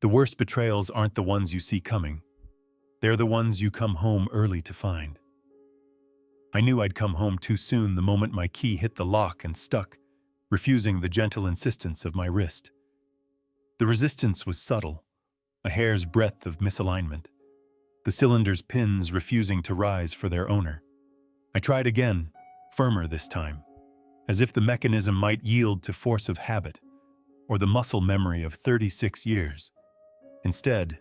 The worst betrayals aren't the ones you see coming. They're the ones you come home early to find. I knew I'd come home too soon the moment my key hit the lock and stuck, refusing the gentle insistence of my wrist. The resistance was subtle, a hair's breadth of misalignment, the cylinder's pins refusing to rise for their owner. I tried again, firmer this time, as if the mechanism might yield to force of habit or the muscle memory of 36 years. Instead,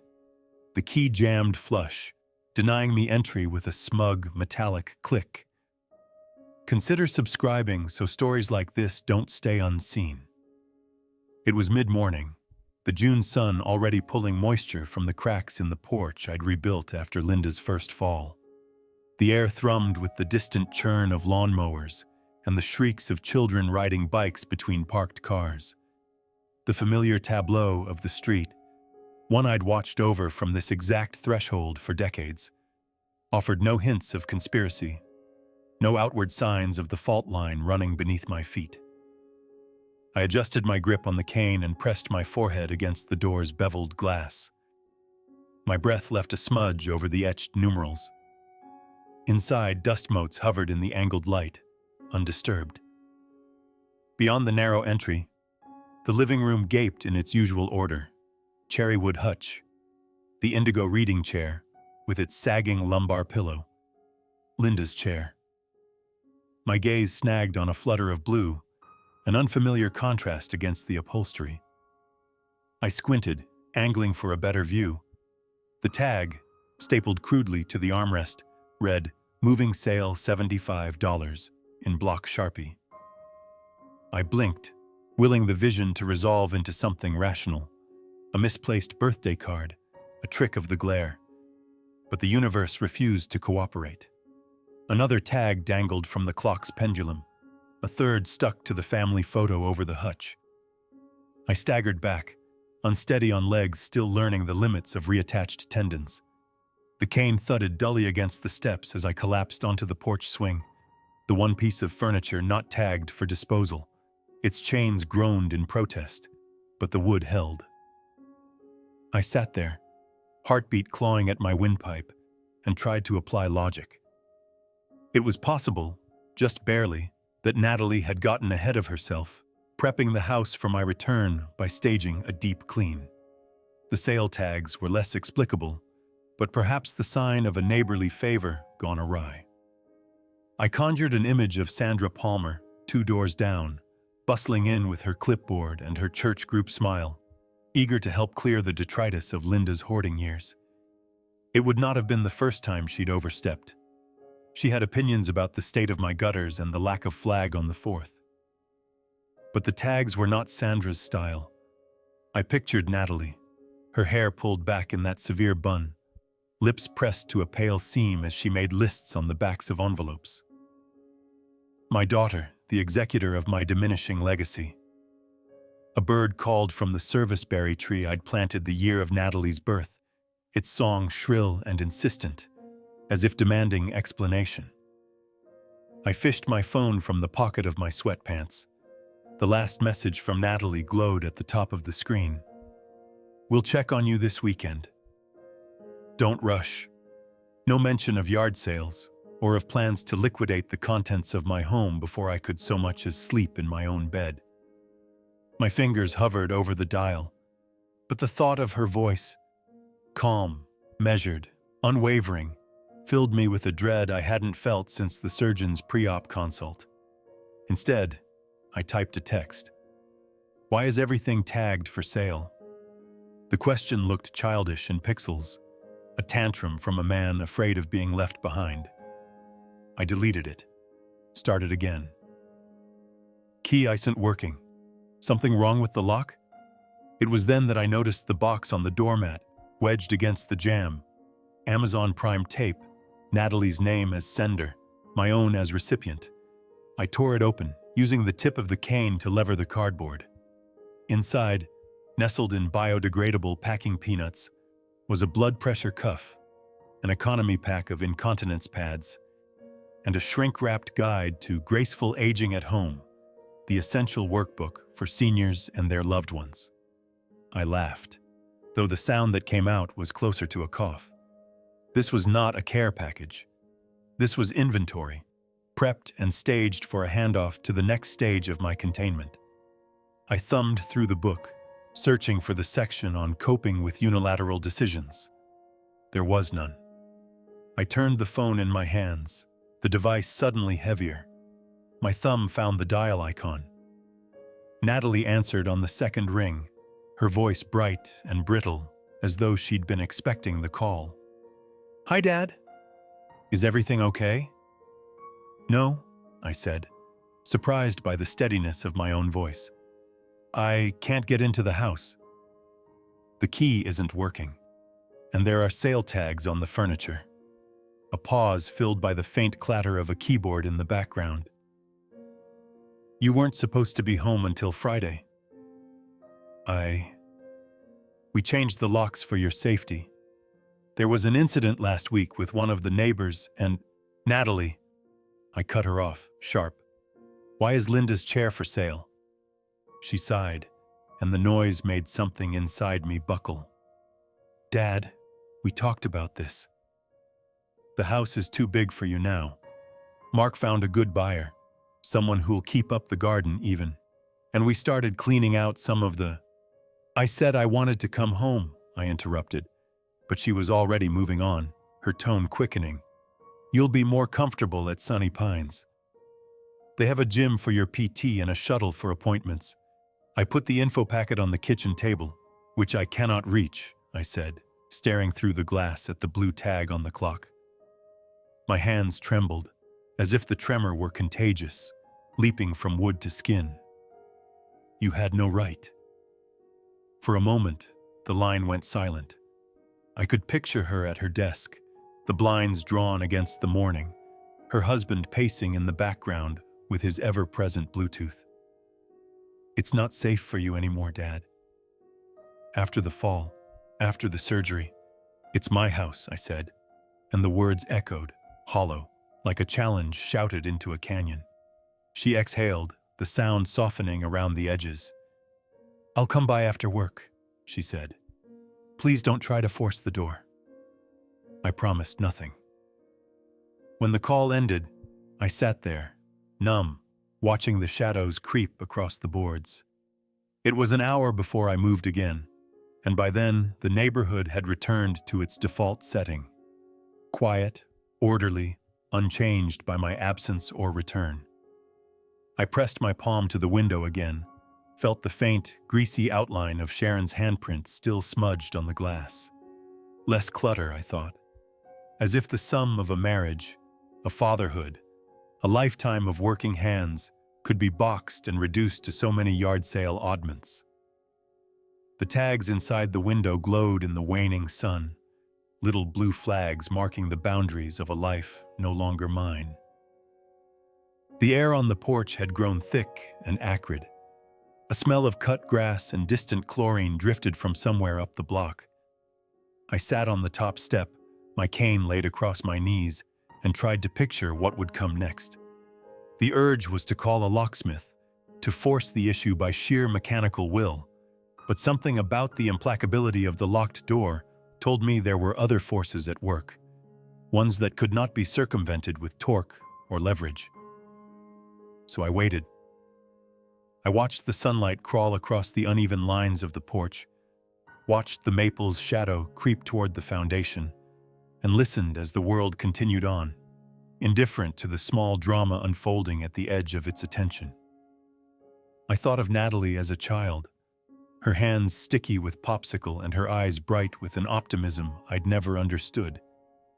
the key jammed flush, denying me entry with a smug, metallic click. Consider subscribing so stories like this don't stay unseen. It was mid-morning, the June sun already pulling moisture from the cracks in the porch I'd rebuilt after Linda's first fall. The air thrummed with the distant churn of lawnmowers and the shrieks of children riding bikes between parked cars. The familiar tableau of the street, one I'd watched over from this exact threshold for decades, offered no hints of conspiracy, no outward signs of the fault line running beneath my feet. I adjusted my grip on the cane and pressed my forehead against the door's beveled glass. My breath left a smudge over the etched numerals. Inside, dust motes hovered in the angled light, undisturbed. Beyond the narrow entry, the living room gaped in its usual order. Cherrywood hutch, the indigo reading chair with its sagging lumbar pillow, Linda's chair. My gaze snagged on a flutter of blue, an unfamiliar contrast against the upholstery. I squinted, angling for a better view. The tag, stapled crudely to the armrest, read, "Moving sale $75" in block Sharpie. I blinked, willing the vision to resolve into something rational. A misplaced birthday card, a trick of the glare. But the universe refused to cooperate. Another tag dangled from the clock's pendulum. A third stuck to the family photo over the hutch. I staggered back, unsteady on legs still learning the limits of reattached tendons. The cane thudded dully against the steps as I collapsed onto the porch swing, the one piece of furniture not tagged for disposal. Its chains groaned in protest, but the wood held. I sat there, heartbeat clawing at my windpipe, and tried to apply logic. It was possible, just barely, that Natalie had gotten ahead of herself, prepping the house for my return by staging a deep clean. The sale tags were less explicable, but perhaps the sign of a neighborly favor gone awry. I conjured an image of Sandra Palmer, 2 doors down, bustling in with her clipboard and her church group smile, eager to help clear the detritus of Linda's hoarding years. It would not have been the first time she'd overstepped. She had opinions about the state of my gutters and the lack of flag on the 4th. But the tags were not Sandra's style. I pictured Natalie, her hair pulled back in that severe bun, lips pressed to a pale seam as she made lists on the backs of envelopes. My daughter, the executor of my diminishing legacy. A bird called from the serviceberry tree I'd planted the year of Natalie's birth, its song shrill and insistent, as if demanding explanation. I fished my phone from the pocket of my sweatpants. The last message from Natalie glowed at the top of the screen. "We'll check on you this weekend. Don't rush." No mention of yard sales or of plans to liquidate the contents of my home before I could so much as sleep in my own bed. My fingers hovered over the dial, but the thought of her voice, calm, measured, unwavering, filled me with a dread I hadn't felt since the surgeon's pre-op consult. Instead, I typed a text. "Why is everything tagged for sale?" The question looked childish in pixels, a tantrum from a man afraid of being left behind. I deleted it, started again. Key isn't working. Something wrong with the lock? It was then that I noticed the box on the doormat, wedged against the jamb. Amazon Prime tape, Natalie's name as sender, my own as recipient. I tore it open, using the tip of the cane to lever the cardboard. Inside, nestled in biodegradable packing peanuts, was a blood pressure cuff, an economy pack of incontinence pads, and a shrink-wrapped guide to graceful aging at home, the essential workbook for seniors and their loved ones. I laughed. though the sound that came out was closer to a cough. This was not a care package. This was inventory, prepped and staged for a handoff to the next stage of my containment. I thumbed through the book, searching for the section on coping with unilateral decisions. There was none. I turned the phone in my hands, the device suddenly heavier. My thumb found the dial icon. Natalie answered on the second ring, her voice bright and brittle, as though she'd been expecting the call. "Hi, Dad. Is everything okay?" "No," I said, surprised by the steadiness of my own voice. "I can't get into the house. The key isn't working, and there are sale tags on the furniture." A pause filled by the faint clatter of a keyboard in the background. "You weren't supposed to be home until Friday." We changed the locks for your safety. There was an incident last week with one of the neighbors and Natalie." I cut her off, sharp. "Why is Linda's chair for sale?" She sighed, and the noise made something inside me buckle. "Dad, we talked about this. The house is too big for you now. Mark found a good buyer, someone who'll keep up the garden even. And we started cleaning out some of the—" "I said I wanted to come home," I interrupted, but she was already moving on, her tone quickening. "You'll be more comfortable at Sunny Pines. They have a gym for your PT and a shuttle for appointments." I put the info packet on the kitchen table, "which I cannot reach," I said, staring through the glass at the blue tag on the clock. My hands trembled, as if the tremor were contagious, leaping from wood to skin. "You had no right." For a moment, the line went silent. I could picture her at her desk, the blinds drawn against the morning, her husband pacing in the background with his ever-present Bluetooth. "It's not safe for you anymore, Dad. After the fall, after the surgery, it's my house," I said, and the words echoed, hollow, like a challenge shouted into a canyon. She exhaled, the sound softening around the edges. "I'll come by after work," she said. "Please don't try to force the door." I promised nothing. When the call ended, I sat there, numb, watching the shadows creep across the boards. It was an hour before I moved again, and by then the neighborhood had returned to its default setting. Quiet, orderly, unchanged by my absence or return. I pressed my palm to the window again, felt the faint, greasy outline of Sharon's handprint still smudged on the glass. Less clutter, I thought. As if the sum of a marriage, a fatherhood, a lifetime of working hands could be boxed and reduced to so many yard sale oddments. The tags inside the window glowed in the waning sun, little blue flags marking the boundaries of a life no longer mine. The air on the porch had grown thick and acrid. A smell of cut grass and distant chlorine drifted from somewhere up the block. I sat on the top step, my cane laid across my knees, and tried to picture what would come next. The urge was to call a locksmith, to force the issue by sheer mechanical will, but something about the implacability of the locked door told me there were other forces at work, ones that could not be circumvented with torque or leverage. So I waited. I watched the sunlight crawl across the uneven lines of the porch, watched the maple's shadow creep toward the foundation, and listened as the world continued on, indifferent to the small drama unfolding at the edge of its attention. I thought of Natalie as a child, her hands sticky with popsicle and her eyes bright with an optimism I'd never understood,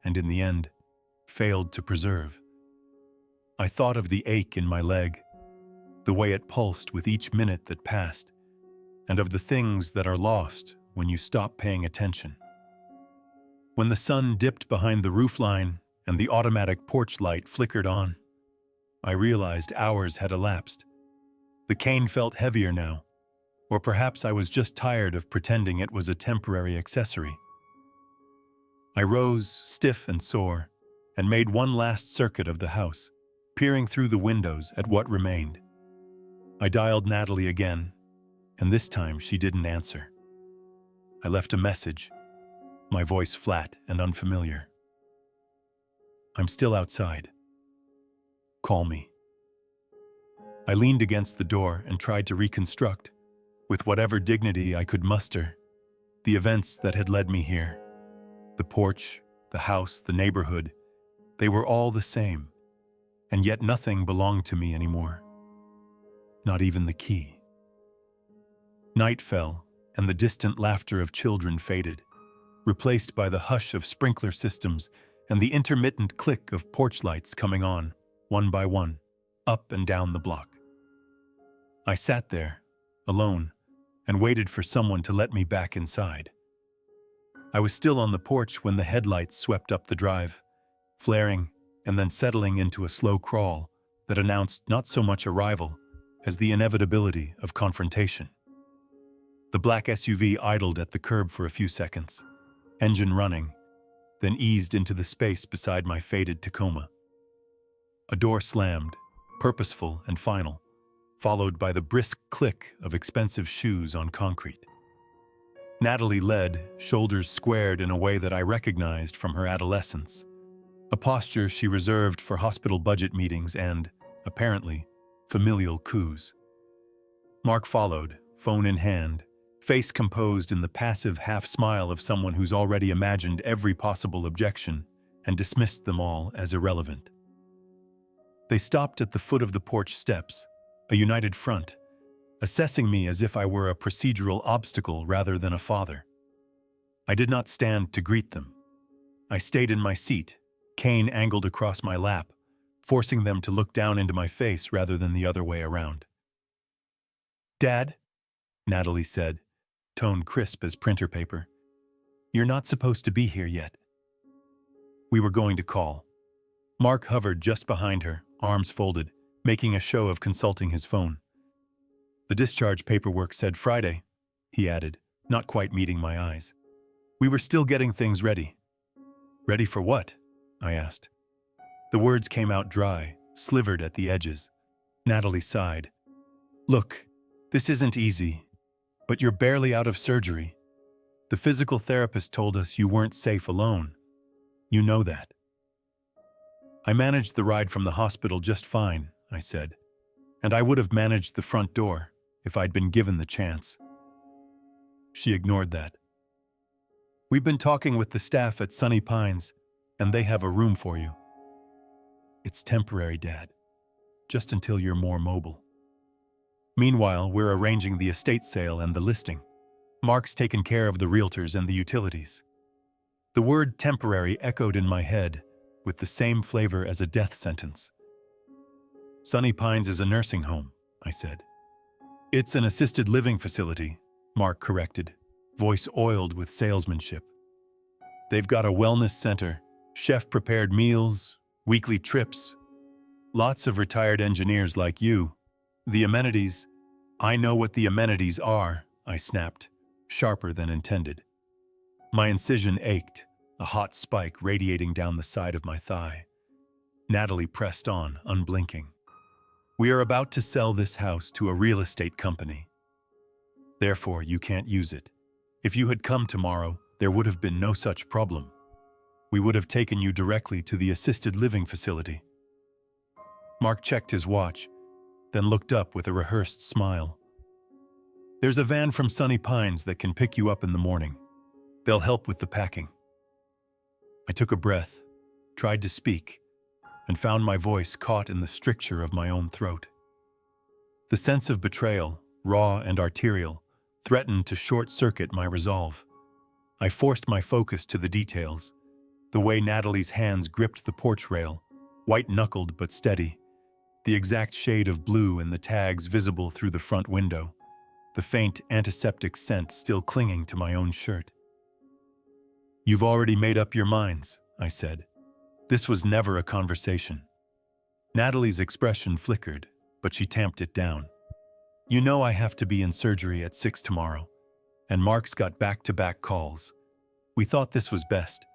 and in the end, failed to preserve. I thought of the ache in my leg, the way it pulsed with each minute that passed, and of the things that are lost when you stop paying attention. When the sun dipped behind the roofline and the automatic porch light flickered on, I realized hours had elapsed. The cane felt heavier now, or perhaps I was just tired of pretending it was a temporary accessory. I rose, stiff and sore, and made one last circuit of the house, peering through the windows at what remained. I dialed Natalie again, and this time she didn't answer. I left a message, my voice flat and unfamiliar. I'm still outside. Call me. I leaned against the door and tried to reconstruct, with whatever dignity I could muster, the events that had led me here. The porch, the house, the neighborhood, they were all the same, and yet nothing belonged to me anymore. Not even the key. Night fell, and the distant laughter of children faded, replaced by the hush of sprinkler systems and the intermittent click of porch lights coming on, one by one, up and down the block. I sat there, alone, and waited for someone to let me back inside. I was still on the porch when the headlights swept up the drive, flaring and then settling into a slow crawl that announced not so much arrival as the inevitability of confrontation. The black SUV idled at the curb for a few seconds, engine running, then eased into the space beside my faded Tacoma. A door slammed, purposeful and final, followed by the brisk click of expensive shoes on concrete. Natalie led, shoulders squared in a way that I recognized from her adolescence, a posture she reserved for hospital budget meetings and, apparently, familial coups. Mark followed, phone in hand, face composed in the passive half-smile of someone who's already imagined every possible objection and dismissed them all as irrelevant. They stopped at the foot of the porch steps, a united front, assessing me as if I were a procedural obstacle rather than a father. I did not stand to greet them. I stayed in my seat, cane angled across my lap, forcing them to look down into my face rather than the other way around. "Dad," Natalie said, tone crisp as printer paper, "you're not supposed to be here yet." We were going to call. Mark hovered just behind her, arms folded, making a show of consulting his phone. "The discharge paperwork said Friday," he added, not quite meeting my eyes. "We were still getting things ready." "Ready for what?" I asked. The words came out dry, slivered at the edges. Natalie sighed. "Look, this isn't easy, but you're barely out of surgery. The physical therapist told us you weren't safe alone. You know that." "I managed the ride from the hospital just fine," I said, "and I would have managed the front door if I'd been given the chance." She ignored that. "We've been talking with the staff at Sunny Pines, and they have a room for you." "It's temporary, Dad, just until you're more mobile." Meanwhile, we're arranging the estate sale and the listing. Mark's taken care of the realtors and the utilities. The word temporary echoed in my head with the same flavor as a death sentence. "Sunny Pines is a nursing home," I said. "It's an assisted living facility," Mark corrected, voice oiled with salesmanship. "They've got a wellness center, chef-prepared meals, weekly trips. Lots of retired engineers like you. The amenities—" "I know what the amenities are," I snapped, sharper than intended. My incision ached, a hot spike radiating down the side of my thigh. Natalie pressed on, unblinking. "We are about to sell this house to a real estate company. Therefore, you can't use it. If you had come tomorrow, there would have been no such problem. We would have taken you directly to the assisted living facility." Mark checked his watch, then looked up with a rehearsed smile. "There's a van from Sunny Pines that can pick you up in the morning. They'll help with the packing." I took a breath, tried to speak, and found my voice caught in the stricture of my own throat. The sense of betrayal, raw and arterial, threatened to short-circuit my resolve. I forced my focus to the details, the way Natalie's hands gripped the porch rail, white-knuckled but steady, the exact shade of blue in the tags visible through the front window, the faint antiseptic scent still clinging to my own shirt. "You've already made up your minds," I said. This was never a conversation. Natalie's expression flickered, but she tamped it down. "You know I have to be in surgery at 6 tomorrow, and Mark's got back-to-back calls. We thought this was best."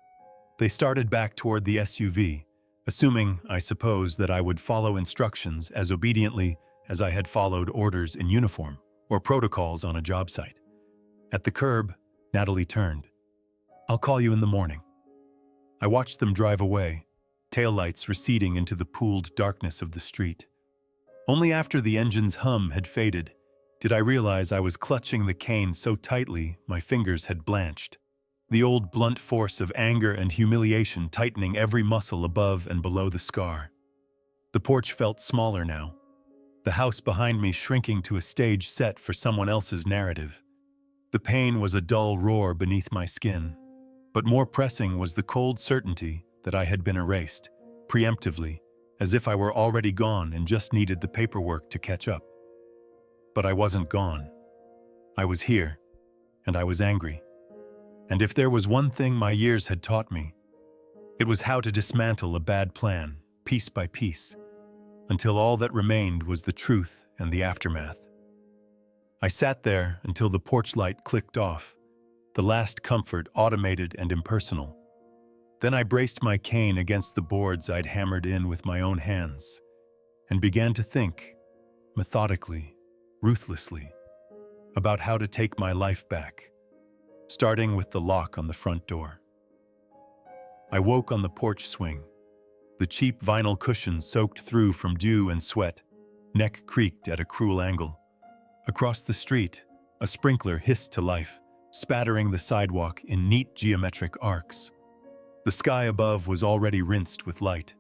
They started back toward the SUV, assuming, I suppose, that I would follow instructions as obediently as I had followed orders in uniform or protocols on a job site. At the curb, Natalie turned. "I'll call you in the morning." I watched them drive away, taillights receding into the pooled darkness of the street. Only after the engine's hum had faded did I realize I was clutching the cane so tightly my fingers had blanched, the old blunt force of anger and humiliation tightening every muscle above and below the scar. The porch felt smaller now, the house behind me shrinking to a stage set for someone else's narrative. The pain was a dull roar beneath my skin, but more pressing was the cold certainty that I had been erased, preemptively, as if I were already gone and just needed the paperwork to catch up. But I wasn't gone. I was here, and I was angry. And if there was one thing my years had taught me, it was how to dismantle a bad plan, piece by piece, until all that remained was the truth and the aftermath. I sat there until the porch light clicked off, the last comfort automated and impersonal. Then I braced my cane against the boards I'd hammered in with my own hands, and began to think, methodically, ruthlessly, about how to take my life back, starting with the lock on the front door. I woke on the porch swing, the cheap vinyl cushions soaked through from dew and sweat, neck creaked at a cruel angle. Across the street, a sprinkler hissed to life, spattering the sidewalk in neat geometric arcs. The sky above was already rinsed with light,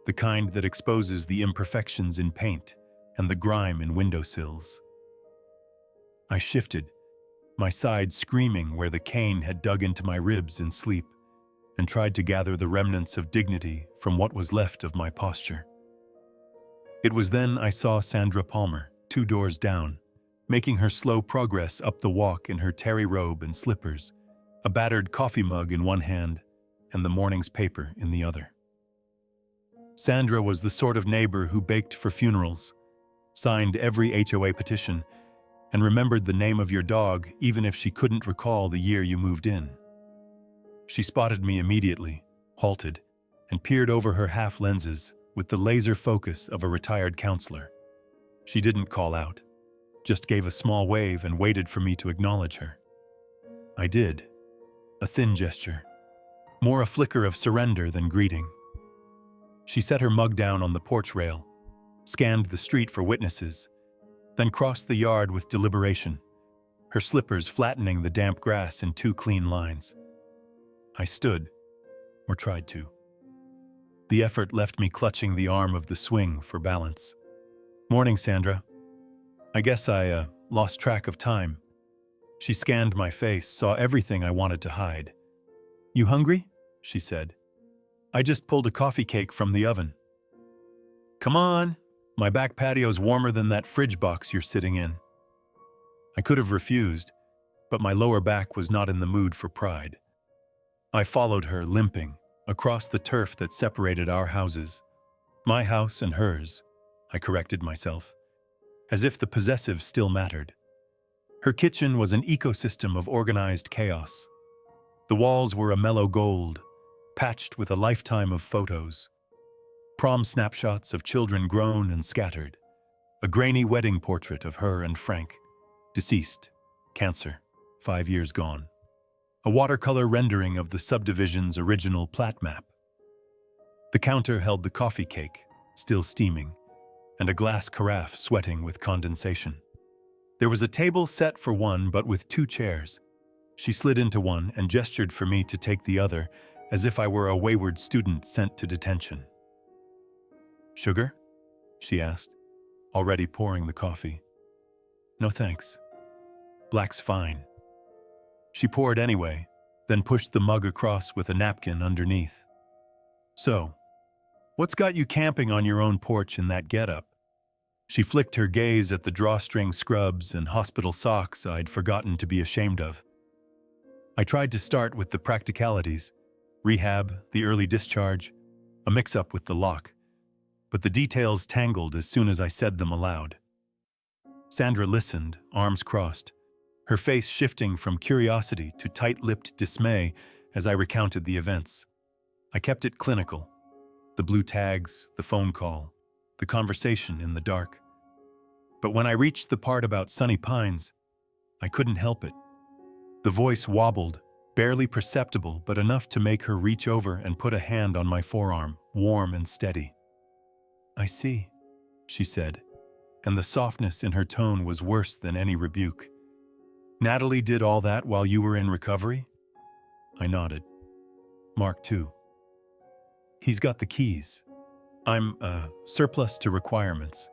the kind that exposes the imperfections in paint and the grime in windowsills. I shifted, my side screaming where the cane had dug into my ribs in sleep, and tried to gather the remnants of dignity from what was left of my posture. It was then I saw Sandra Palmer, 2 doors down, making her slow progress up the walk in her terry robe and slippers, a battered coffee mug in one hand and the morning's paper in the other. Sandra was the sort of neighbor who baked for funerals, signed every HOA petition, and remembered the name of your dog even if she couldn't recall the year you moved in. She spotted me immediately, halted, and peered over her half lenses with the laser focus of a retired counselor. She didn't call out, just gave a small wave and waited for me to acknowledge her. I did, a thin gesture, more a flicker of surrender than greeting. She set her mug down on the porch rail, scanned the street for witnesses, then crossed the yard with deliberation, her slippers flattening the damp grass in 2 clean lines. I stood, or tried to. The effort left me clutching the arm of the swing for balance. "Morning, Sandra. I guess I lost track of time." She scanned my face, saw everything I wanted to hide. "You hungry?" she said. "I just pulled a coffee cake from the oven." "Come on, my back patio's warmer than that fridge box you're sitting in." I could have refused, but my lower back was not in the mood for pride. I followed her, limping, across the turf that separated our houses. My house and hers, I corrected myself, as if the possessive still mattered. Her kitchen was an ecosystem of organized chaos. The walls were a mellow gold, patched with a lifetime of photos. Prom snapshots of children grown and scattered. A grainy wedding portrait of her and Frank, deceased, cancer, 5 years gone. A watercolor rendering of the subdivision's original plat map. The counter held the coffee cake, still steaming, and a glass carafe sweating with condensation. There was a table set for one but with 2 chairs. She slid into one and gestured for me to take the other, as if I were a wayward student sent to detention. "Sugar?" she asked, already pouring the coffee. "No thanks. Black's fine." She poured anyway, then pushed the mug across with a napkin underneath. "So, what's got you camping on your own porch in that getup?" She flicked her gaze at the drawstring scrubs and hospital socks I'd forgotten to be ashamed of. I tried to start with the practicalities, rehab, the early discharge, a mix-up with the lock, but the details tangled as soon as I said them aloud. Sandra listened, arms crossed, her face shifting from curiosity to tight-lipped dismay as I recounted the events. I kept it clinical, the blue tags, the phone call, the conversation in the dark. But when I reached the part about Sunny Pines, I couldn't help it. The voice wobbled, barely perceptible but enough to make her reach over and put a hand on my forearm, warm and steady. "I see," she said, and the softness in her tone was worse than any rebuke. "Natalie did all that while you were in recovery?" I nodded. "Mark too. He's got the keys. I'm, surplus to requirements."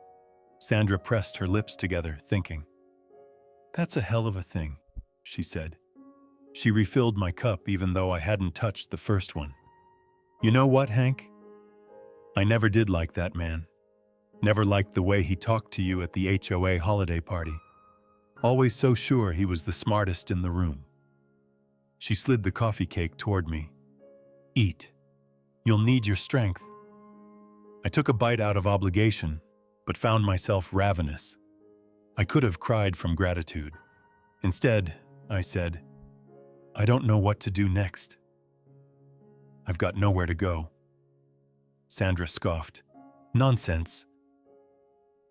Sandra pressed her lips together, thinking. "That's a hell of a thing," she said. She refilled my cup even though I hadn't touched the first one. "You know what, Hank? I never did like that man. Never liked the way he talked to you at the HOA holiday party. Always so sure he was the smartest in the room." She slid the coffee cake toward me. "Eat. You'll need your strength." I took a bite out of obligation, but found myself ravenous. I could have cried from gratitude. Instead, I said, "I don't know what to do next. I've got nowhere to go." Sandra scoffed. "Nonsense.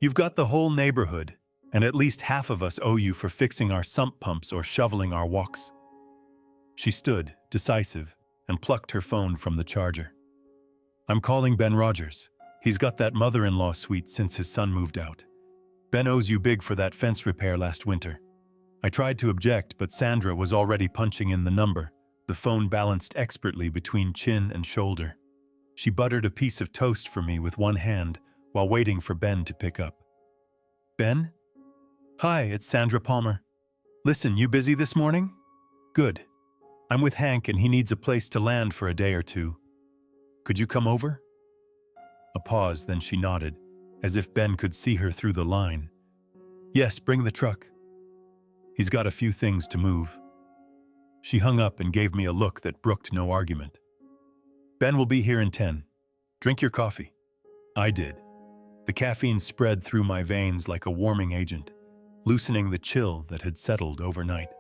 You've got the whole neighborhood, and at least half of us owe you for fixing our sump pumps or shoveling our walks." She stood, decisive, and plucked her phone from the charger. "I'm calling Ben Rogers. He's got that mother-in-law suite since his son moved out. Ben owes you big for that fence repair last winter." I tried to object, but Sandra was already punching in the number, the phone balanced expertly between chin and shoulder. She buttered a piece of toast for me with one hand while waiting for Ben to pick up. "Ben? Hi, it's Sandra Palmer. Listen, you busy this morning? Good. I'm with Hank and he needs a place to land for a day or two. Could you come over?" A pause, then she nodded, as if Ben could see her through the line. "Yes, bring the truck. He's got a few things to move." She hung up and gave me a look that brooked no argument. "Ben will be here in 10. Drink your coffee." I did. The caffeine spread through my veins like a warming agent, loosening the chill that had settled overnight.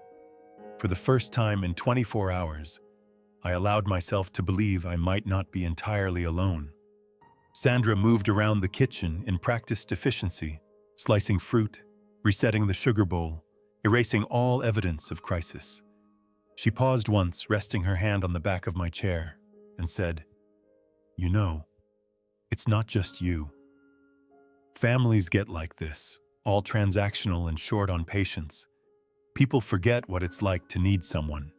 For the first time in 24 hours, I allowed myself to believe I might not be entirely alone. Sandra moved around the kitchen in practiced efficiency, slicing fruit, resetting the sugar bowl, erasing all evidence of crisis. She paused once, resting her hand on the back of my chair, and said, "You know, it's not just you. Families get like this, all transactional and short on patience. People forget what it's like to need someone."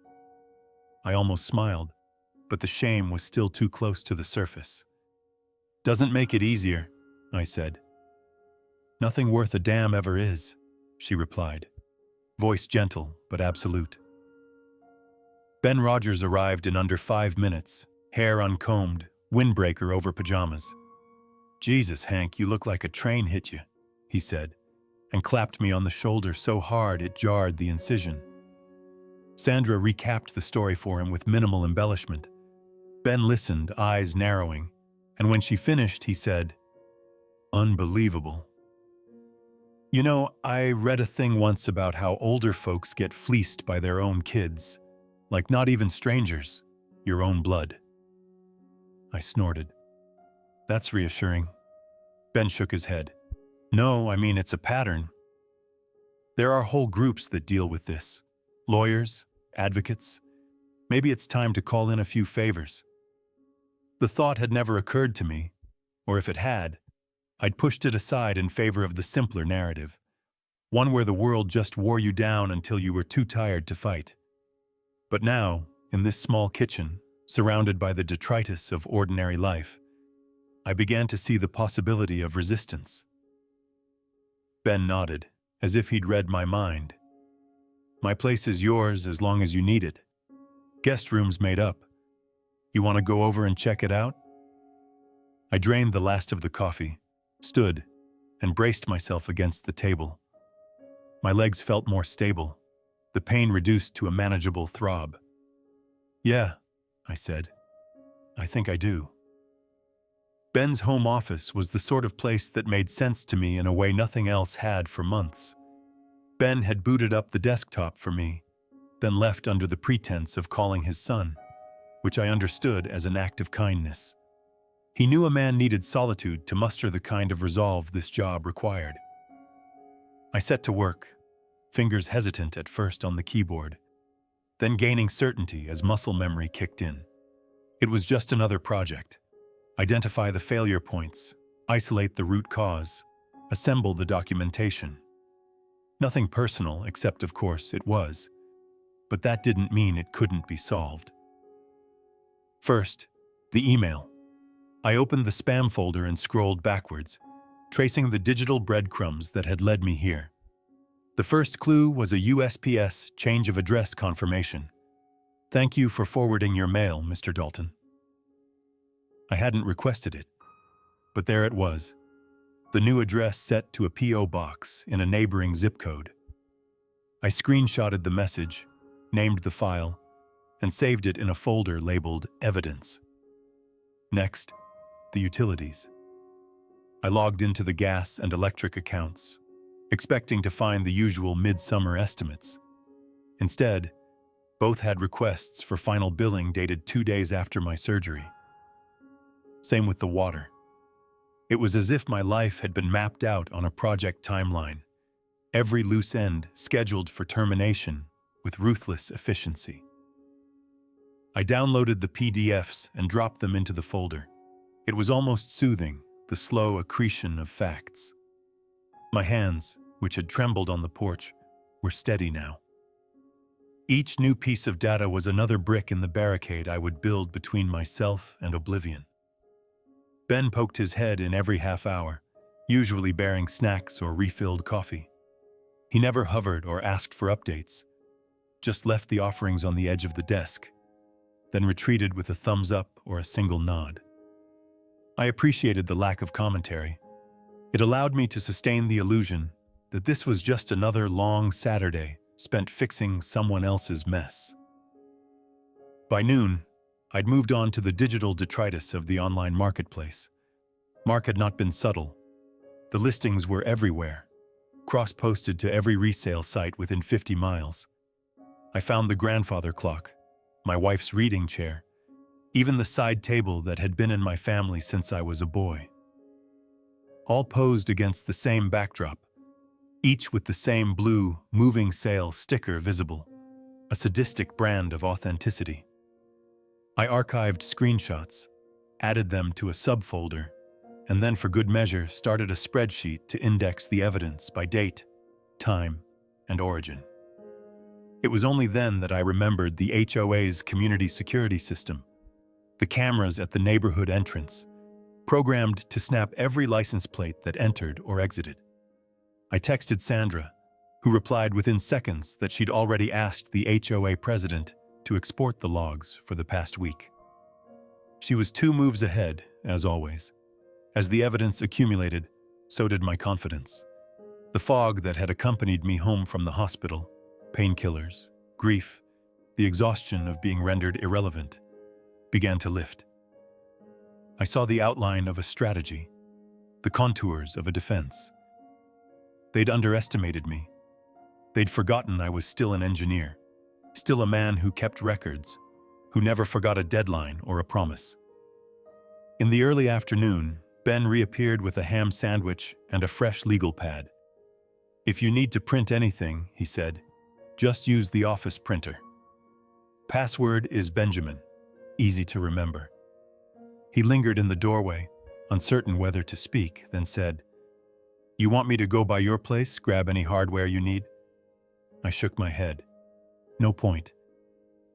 I almost smiled, but the shame was still too close to the surface. "Doesn't make it easier," I said. "Nothing worth a damn ever is," she replied, voice gentle but absolute. Ben Rogers arrived in under 5 minutes, hair uncombed, windbreaker over pajamas. "Jesus, Hank, you look like a train hit you," he said, and clapped me on the shoulder so hard it jarred the incision. Sandra recapped the story for him with minimal embellishment. Ben listened, eyes narrowing, and when she finished, he said, "Unbelievable. You know, I read a thing once about how older folks get fleeced by their own kids, like not even strangers, your own blood." I snorted. "That's reassuring." Ben shook his head. "No, I mean it's a pattern. There are whole groups that deal with this. Lawyers, advocates. Maybe it's time to call in a few favors." The thought had never occurred to me, or if it had, I'd pushed it aside in favor of the simpler narrative, one where the world just wore you down until you were too tired to fight. But now, in this small kitchen, surrounded by the detritus of ordinary life, I began to see the possibility of resistance. Ben nodded, as if he'd read my mind. "My place is yours as long as you need it. Guest room's made up. You want to go over and check it out?" I drained the last of the coffee, stood, and braced myself against the table. My legs felt more stable, the pain reduced to a manageable throb. "Yeah," I said. "I think I do." Ben's home office was the sort of place that made sense to me in a way nothing else had for months. Ben had booted up the desktop for me, then left under the pretense of calling his son, which I understood as an act of kindness. He knew a man needed solitude to muster the kind of resolve this job required. I set to work, fingers hesitant at first on the keyboard. then gaining certainty as muscle memory kicked in. It was just another project. Identify the failure points, isolate the root cause, assemble the documentation. Nothing personal, except of course it was. But that didn't mean it couldn't be solved. First, the email. I opened the spam folder and scrolled backwards, tracing the digital breadcrumbs that had led me here. The first clue was a USPS change of address confirmation. Thank you for forwarding your mail, Mr. Dalton. I hadn't requested it, but there it was. The new address set to a P.O. box in a neighboring zip code. I screenshotted the message, named the file, and saved it in a folder labeled Evidence. Next, the utilities. I logged into the gas and electric accounts, expecting to find the usual midsummer estimates. Instead, both had requests for final billing dated 2 days after my surgery. Same with the water. It was as if my life had been mapped out on a project timeline, every loose end scheduled for termination with ruthless efficiency. I downloaded the PDFs and dropped them into the folder. It was almost soothing, the slow accretion of facts. My hands, which had trembled on the porch, were steady now. Each new piece of data was another brick in the barricade I would build between myself and oblivion. Ben poked his head in every half hour, usually bearing snacks or refilled coffee. He never hovered or asked for updates, just left the offerings on the edge of the desk, then retreated with a thumbs up or a single nod. I appreciated the lack of commentary. It allowed me to sustain the illusion that this was just another long Saturday spent fixing someone else's mess. By noon, I'd moved on to the digital detritus of the online marketplace. Mark had not been subtle. The listings were everywhere, cross-posted to every resale site within 50 miles. I found the grandfather clock, my wife's reading chair, even the side table that had been in my family since I was a boy. All posed against the same backdrop, each with the same blue, moving sale sticker visible, a sadistic brand of authenticity. I archived screenshots, added them to a subfolder, and then for good measure started a spreadsheet to index the evidence by date, time, and origin. It was only then that I remembered the HOA's community security system, the cameras at the neighborhood entrance, programmed to snap every license plate that entered or exited. I texted Sandra, who replied within seconds that she'd already asked the HOA president to export the logs for the past week. She was 2 moves ahead, as always. As the evidence accumulated, so did my confidence. The fog that had accompanied me home from the hospital, painkillers, grief, the exhaustion of being rendered irrelevant, began to lift. I saw the outline of a strategy, the contours of a defense. They'd underestimated me. They'd forgotten I was still an engineer, still a man who kept records, who never forgot a deadline or a promise. In the early afternoon, Ben reappeared with a ham sandwich and a fresh legal pad. "If you need to print anything," he said, "just use the office printer. Password is Benjamin, easy to remember." He lingered in the doorway, uncertain whether to speak, then said, "You want me to go by your place, grab any hardware you need?" I shook my head. "No point.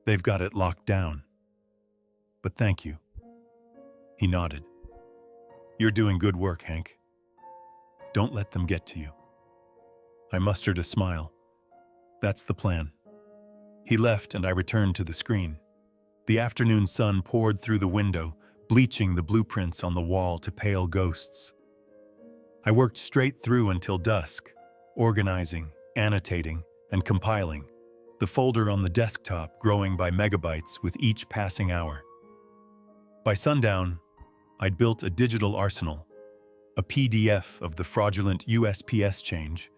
They've got it locked down. But thank you." He nodded. "You're doing good work, Hank. Don't let them get to you." I mustered a smile. "That's the plan." He left and I returned to the screen. The afternoon sun poured through the window, bleaching the blueprints on the wall to pale ghosts. I worked straight through until dusk, organizing, annotating, and compiling, the folder on the desktop growing by megabytes with each passing hour. By sundown, I'd built a digital arsenal, a PDF of the fraudulent USPS change,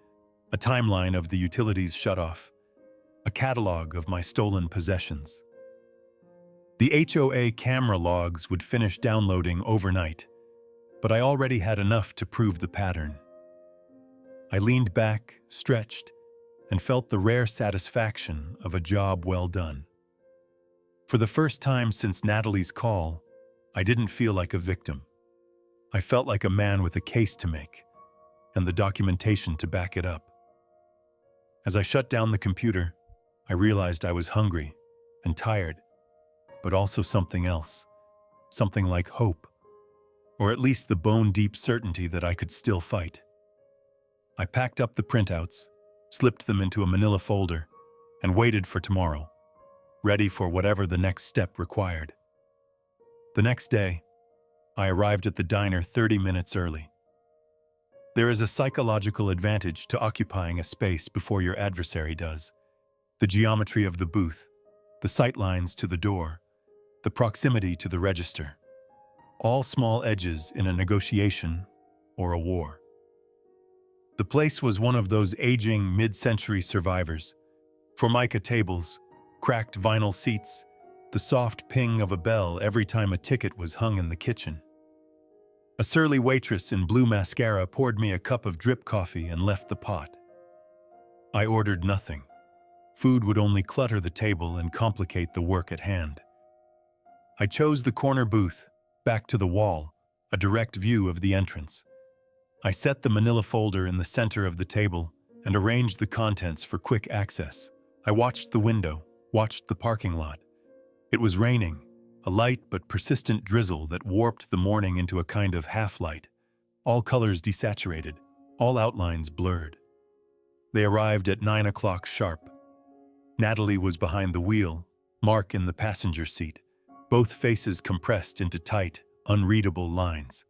a timeline of the utilities shutoff, a catalog of my stolen possessions. The HOA camera logs would finish downloading overnight, but I already had enough to prove the pattern. I leaned back, stretched, and felt the rare satisfaction of a job well done. For the first time since Natalie's call, I didn't feel like a victim. I felt like a man with a case to make, and the documentation to back it up. As I shut down the computer, I realized I was hungry and tired, but also something else, something like hope, or at least the bone-deep certainty that I could still fight. I packed up the printouts, slipped them into a manila folder, and waited for tomorrow, ready for whatever the next step required. The next day, I arrived at the diner 30 minutes early. There is a psychological advantage to occupying a space before your adversary does. The geometry of the booth, the sightlines to the door, the proximity to the register. All small edges in a negotiation or a war. The place was one of those aging mid-century survivors. Formica tables, cracked vinyl seats, the soft ping of a bell every time a ticket was hung in the kitchen. A surly waitress in blue mascara poured me a cup of drip coffee and left the pot. I ordered nothing. Food would only clutter the table and complicate the work at hand. I chose the corner booth, back to the wall, a direct view of the entrance. I set the manila folder in the center of the table and arranged the contents for quick access. I watched the window, watched the parking lot. It was raining, a light but persistent drizzle that warped the morning into a kind of half-light, all colors desaturated, all outlines blurred. They arrived at 9 o'clock sharp. Natalie was behind the wheel, Mark in the passenger seat, both faces compressed into tight, unreadable lines.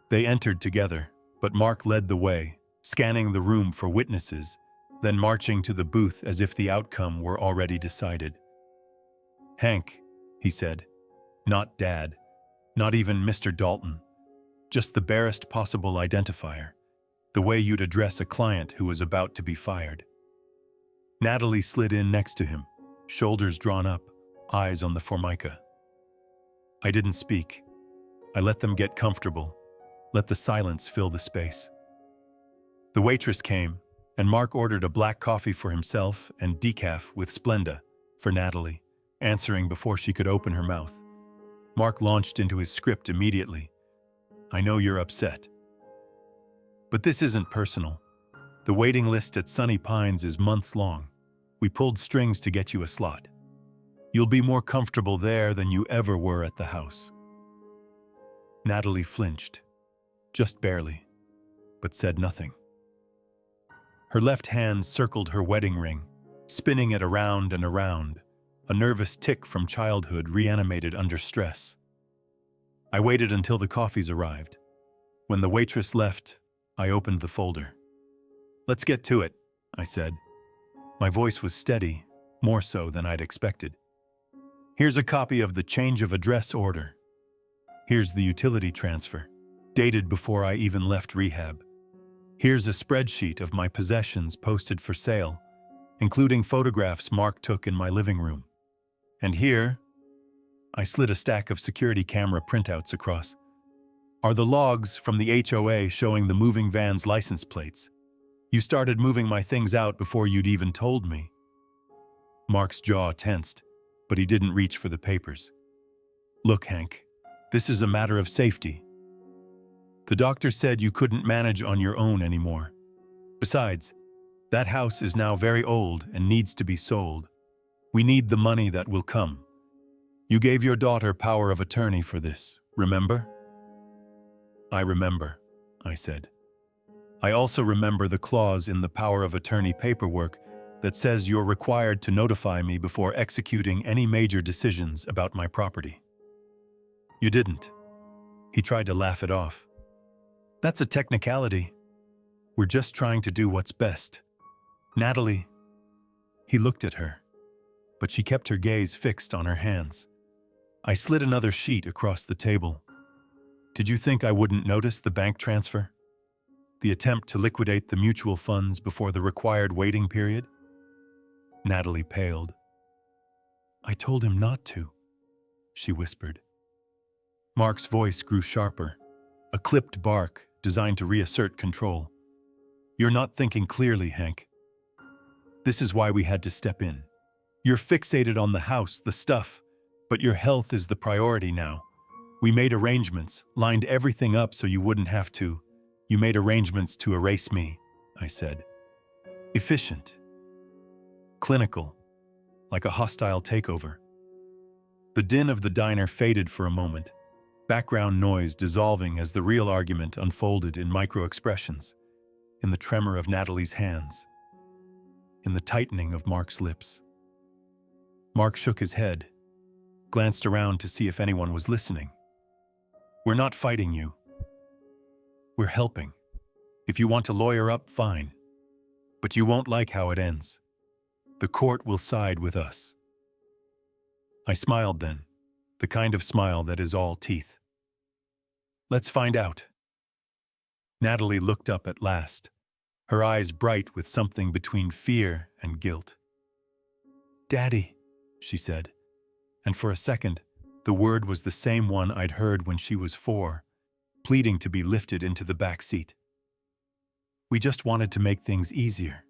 They entered together, but Mark led the way, scanning the room for witnesses, then marching to the booth as if the outcome were already decided. "Hank," he said. "Not Dad. Not even Mr. Dalton. Just the barest possible identifier. The way you'd address a client who was about to be fired." Natalie slid in next to him, shoulders drawn up, eyes on the Formica. I didn't speak. I let them get comfortable, let the silence fill the space. The waitress came, and Mark ordered a black coffee for himself and decaf with Splenda for Natalie, answering before she could open her mouth. Mark launched into his script immediately. "I know you're upset. But this isn't personal. The waiting list at Sunny Pines is months long. We pulled strings to get you a slot. You'll be more comfortable there than you ever were at the house." Natalie flinched, just barely, but said nothing. Her left hand circled her wedding ring, spinning it around and around, a nervous tic from childhood reanimated under stress. I waited until the coffees arrived. When the waitress left, I opened the folder. "Let's get to it," I said. My voice was steady, more so than I'd expected. "Here's a copy of the change of address order. Here's the utility transfer, dated before I even left rehab. Here's a spreadsheet of my possessions posted for sale, including photographs Mark took in my living room. And here," I slid a stack of security camera printouts across, "are the logs from the HOA showing the moving van's license plates. You started moving my things out before you'd even told me." Mark's jaw tensed, but he didn't reach for the papers. "Look, Hank, this is a matter of safety. The doctor said you couldn't manage on your own anymore. Besides, that house is now very old and needs to be sold. We need the money that will come. You gave your daughter power of attorney for this, remember?" "I remember," I said. "I also remember the clause in the power of attorney paperwork that says you're required to notify me before executing any major decisions about my property." "You didn't." He tried to laugh it off. "That's a technicality. We're just trying to do what's best. Natalie." He looked at her, but she kept her gaze fixed on her hands. I slid another sheet across the table. "Did you think I wouldn't notice the bank transfer? The attempt to liquidate the mutual funds before the required waiting period?" Natalie paled. "I told him not to," she whispered. Mark's voice grew sharper, a clipped bark designed to reassert control. "You're not thinking clearly, Hank. This is why we had to step in. You're fixated on the house, the stuff, but your health is the priority now. We made arrangements, lined everything up so you wouldn't have to. You made arrangements to erase me, I said. Efficient. Clinical. Like a hostile takeover. The din of the diner faded for a moment, background noise dissolving as the real argument unfolded in micro-expressions, in the tremor of Natalie's hands, in the tightening of Mark's lips. Mark shook his head, glanced around to see if anyone was listening. We're not fighting you. We're helping. If you want to lawyer up, fine. But you won't like how it ends. The court will side with us. I smiled then, the kind of smile that is all teeth. Let's find out. Natalie looked up at last, her eyes bright with something between fear and guilt. Daddy, she said, and for a second, the word was the same one I'd heard when she was 4, pleading to be lifted into the back seat. We just wanted to make things easier.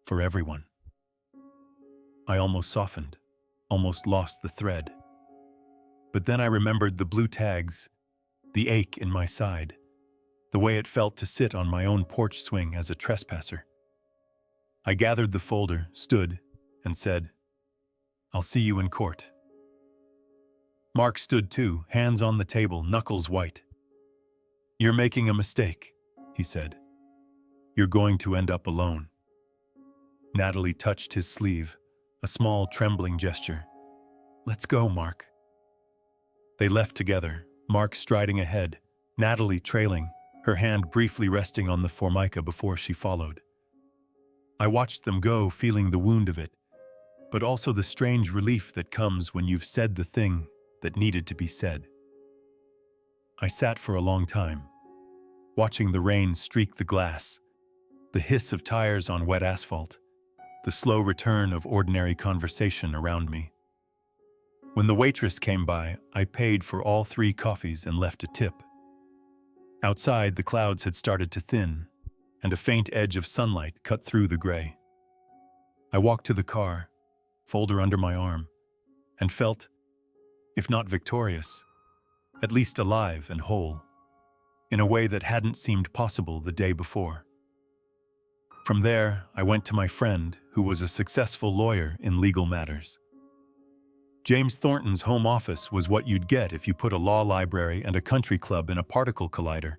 For everyone. I almost softened, almost lost the thread. But then I remembered the blue tags, the ache in my side, the way it felt to sit on my own porch swing as a trespasser. I gathered the folder, stood, and said, I'll see you in court. Mark stood too, hands on the table, knuckles white. You're making a mistake, he said. You're going to end up alone. Natalie touched his sleeve, a small, trembling gesture. Let's go, Mark. They left together, Mark striding ahead, Natalie trailing, her hand briefly resting on the formica before she followed. I watched them go, feeling the wound of it, but also the strange relief that comes when you've said the thing that needed to be said. I sat for a long time, watching the rain streak the glass, the hiss of tires on wet asphalt, the slow return of ordinary conversation around me. When the waitress came by, I paid for all 3 coffees and left a tip. Outside, the clouds had started to thin, and a faint edge of sunlight cut through the gray. I walked to the car, folder under my arm, and felt, if not victorious, at least alive and whole, in a way that hadn't seemed possible the day before. From there, I went to my friend, who was a successful lawyer in legal matters. James Thornton's home office was what you'd get if you put a law library and a country club in a particle collider.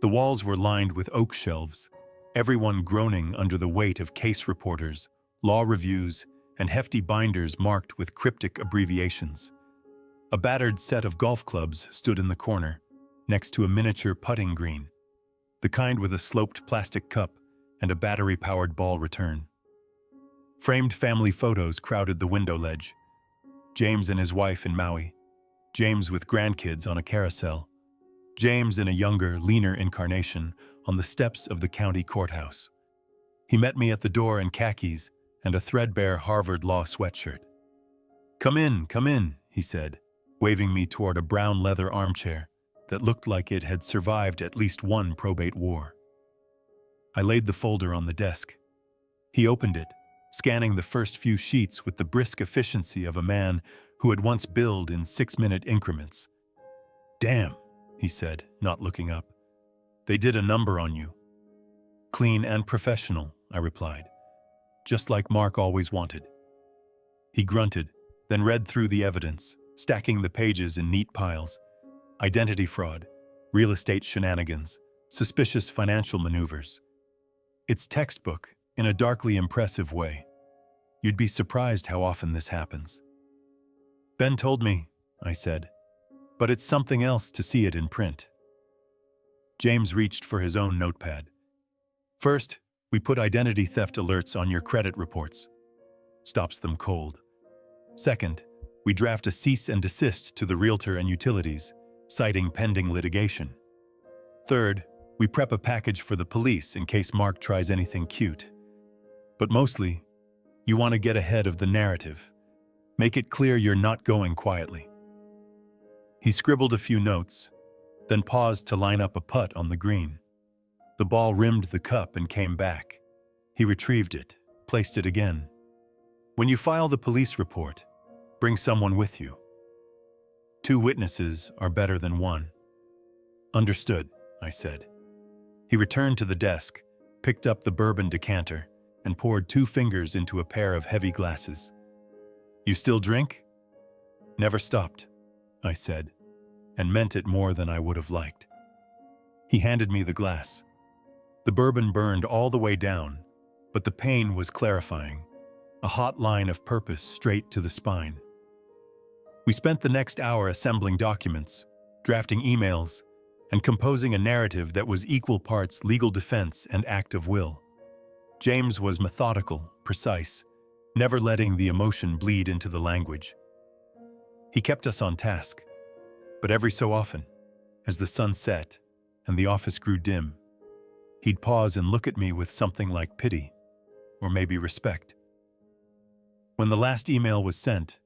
The walls were lined with oak shelves, everyone groaning under the weight of case reporters, law reviews, and hefty binders marked with cryptic abbreviations. A battered set of golf clubs stood in the corner, next to a miniature putting green, the kind with a sloped plastic cup and a battery-powered ball return. Framed family photos crowded the window ledge. James and his wife in Maui, James with grandkids on a carousel, James in a younger, leaner incarnation on the steps of the county courthouse. He met me at the door in khakis and a threadbare Harvard Law sweatshirt. Come in, he said, waving me toward a brown leather armchair that looked like it had survived at least one probate war. I laid the folder on the desk. He opened it, scanning the first few sheets with the brisk efficiency of a man who had once billed in 6-minute increments. Damn, he said, not looking up. They did a number on you. Clean and professional, I replied, just like Mark always wanted. He grunted, then read through the evidence, stacking the pages in neat piles. Identity fraud, real estate shenanigans, suspicious financial maneuvers. It's textbook, in a darkly impressive way. You'd be surprised how often this happens. Ben told me, I said, but it's something else to see it in print. James reached for his own notepad. First, we put identity theft alerts on your credit reports. Stops them cold. Second, we draft a cease and desist to the realtor and utilities, citing pending litigation. Third, we prep a package for the police in case Mark tries anything cute. But mostly, you want to get ahead of the narrative. Make it clear you're not going quietly. He scribbled a few notes, then paused to line up a putt on the green. The ball rimmed the cup and came back. He retrieved it, placed it again. When you file the police report, bring someone with you. 2 witnesses are better than 1. Understood, I said. He returned to the desk, picked up the bourbon decanter, and poured 2 fingers into a pair of heavy glasses. You still drink? Never stopped, I said, and meant it more than I would have liked. He handed me the glass. The bourbon burned all the way down, but the pain was clarifying, a hot line of purpose straight to the spine. We spent the next hour assembling documents, drafting emails, and composing a narrative that was equal parts legal defense and act of will. James was methodical, precise, never letting the emotion bleed into the language. He kept us on task, but every so often, as the sun set and the office grew dim, he'd pause and look at me with something like pity, or maybe respect. When the last email was sent,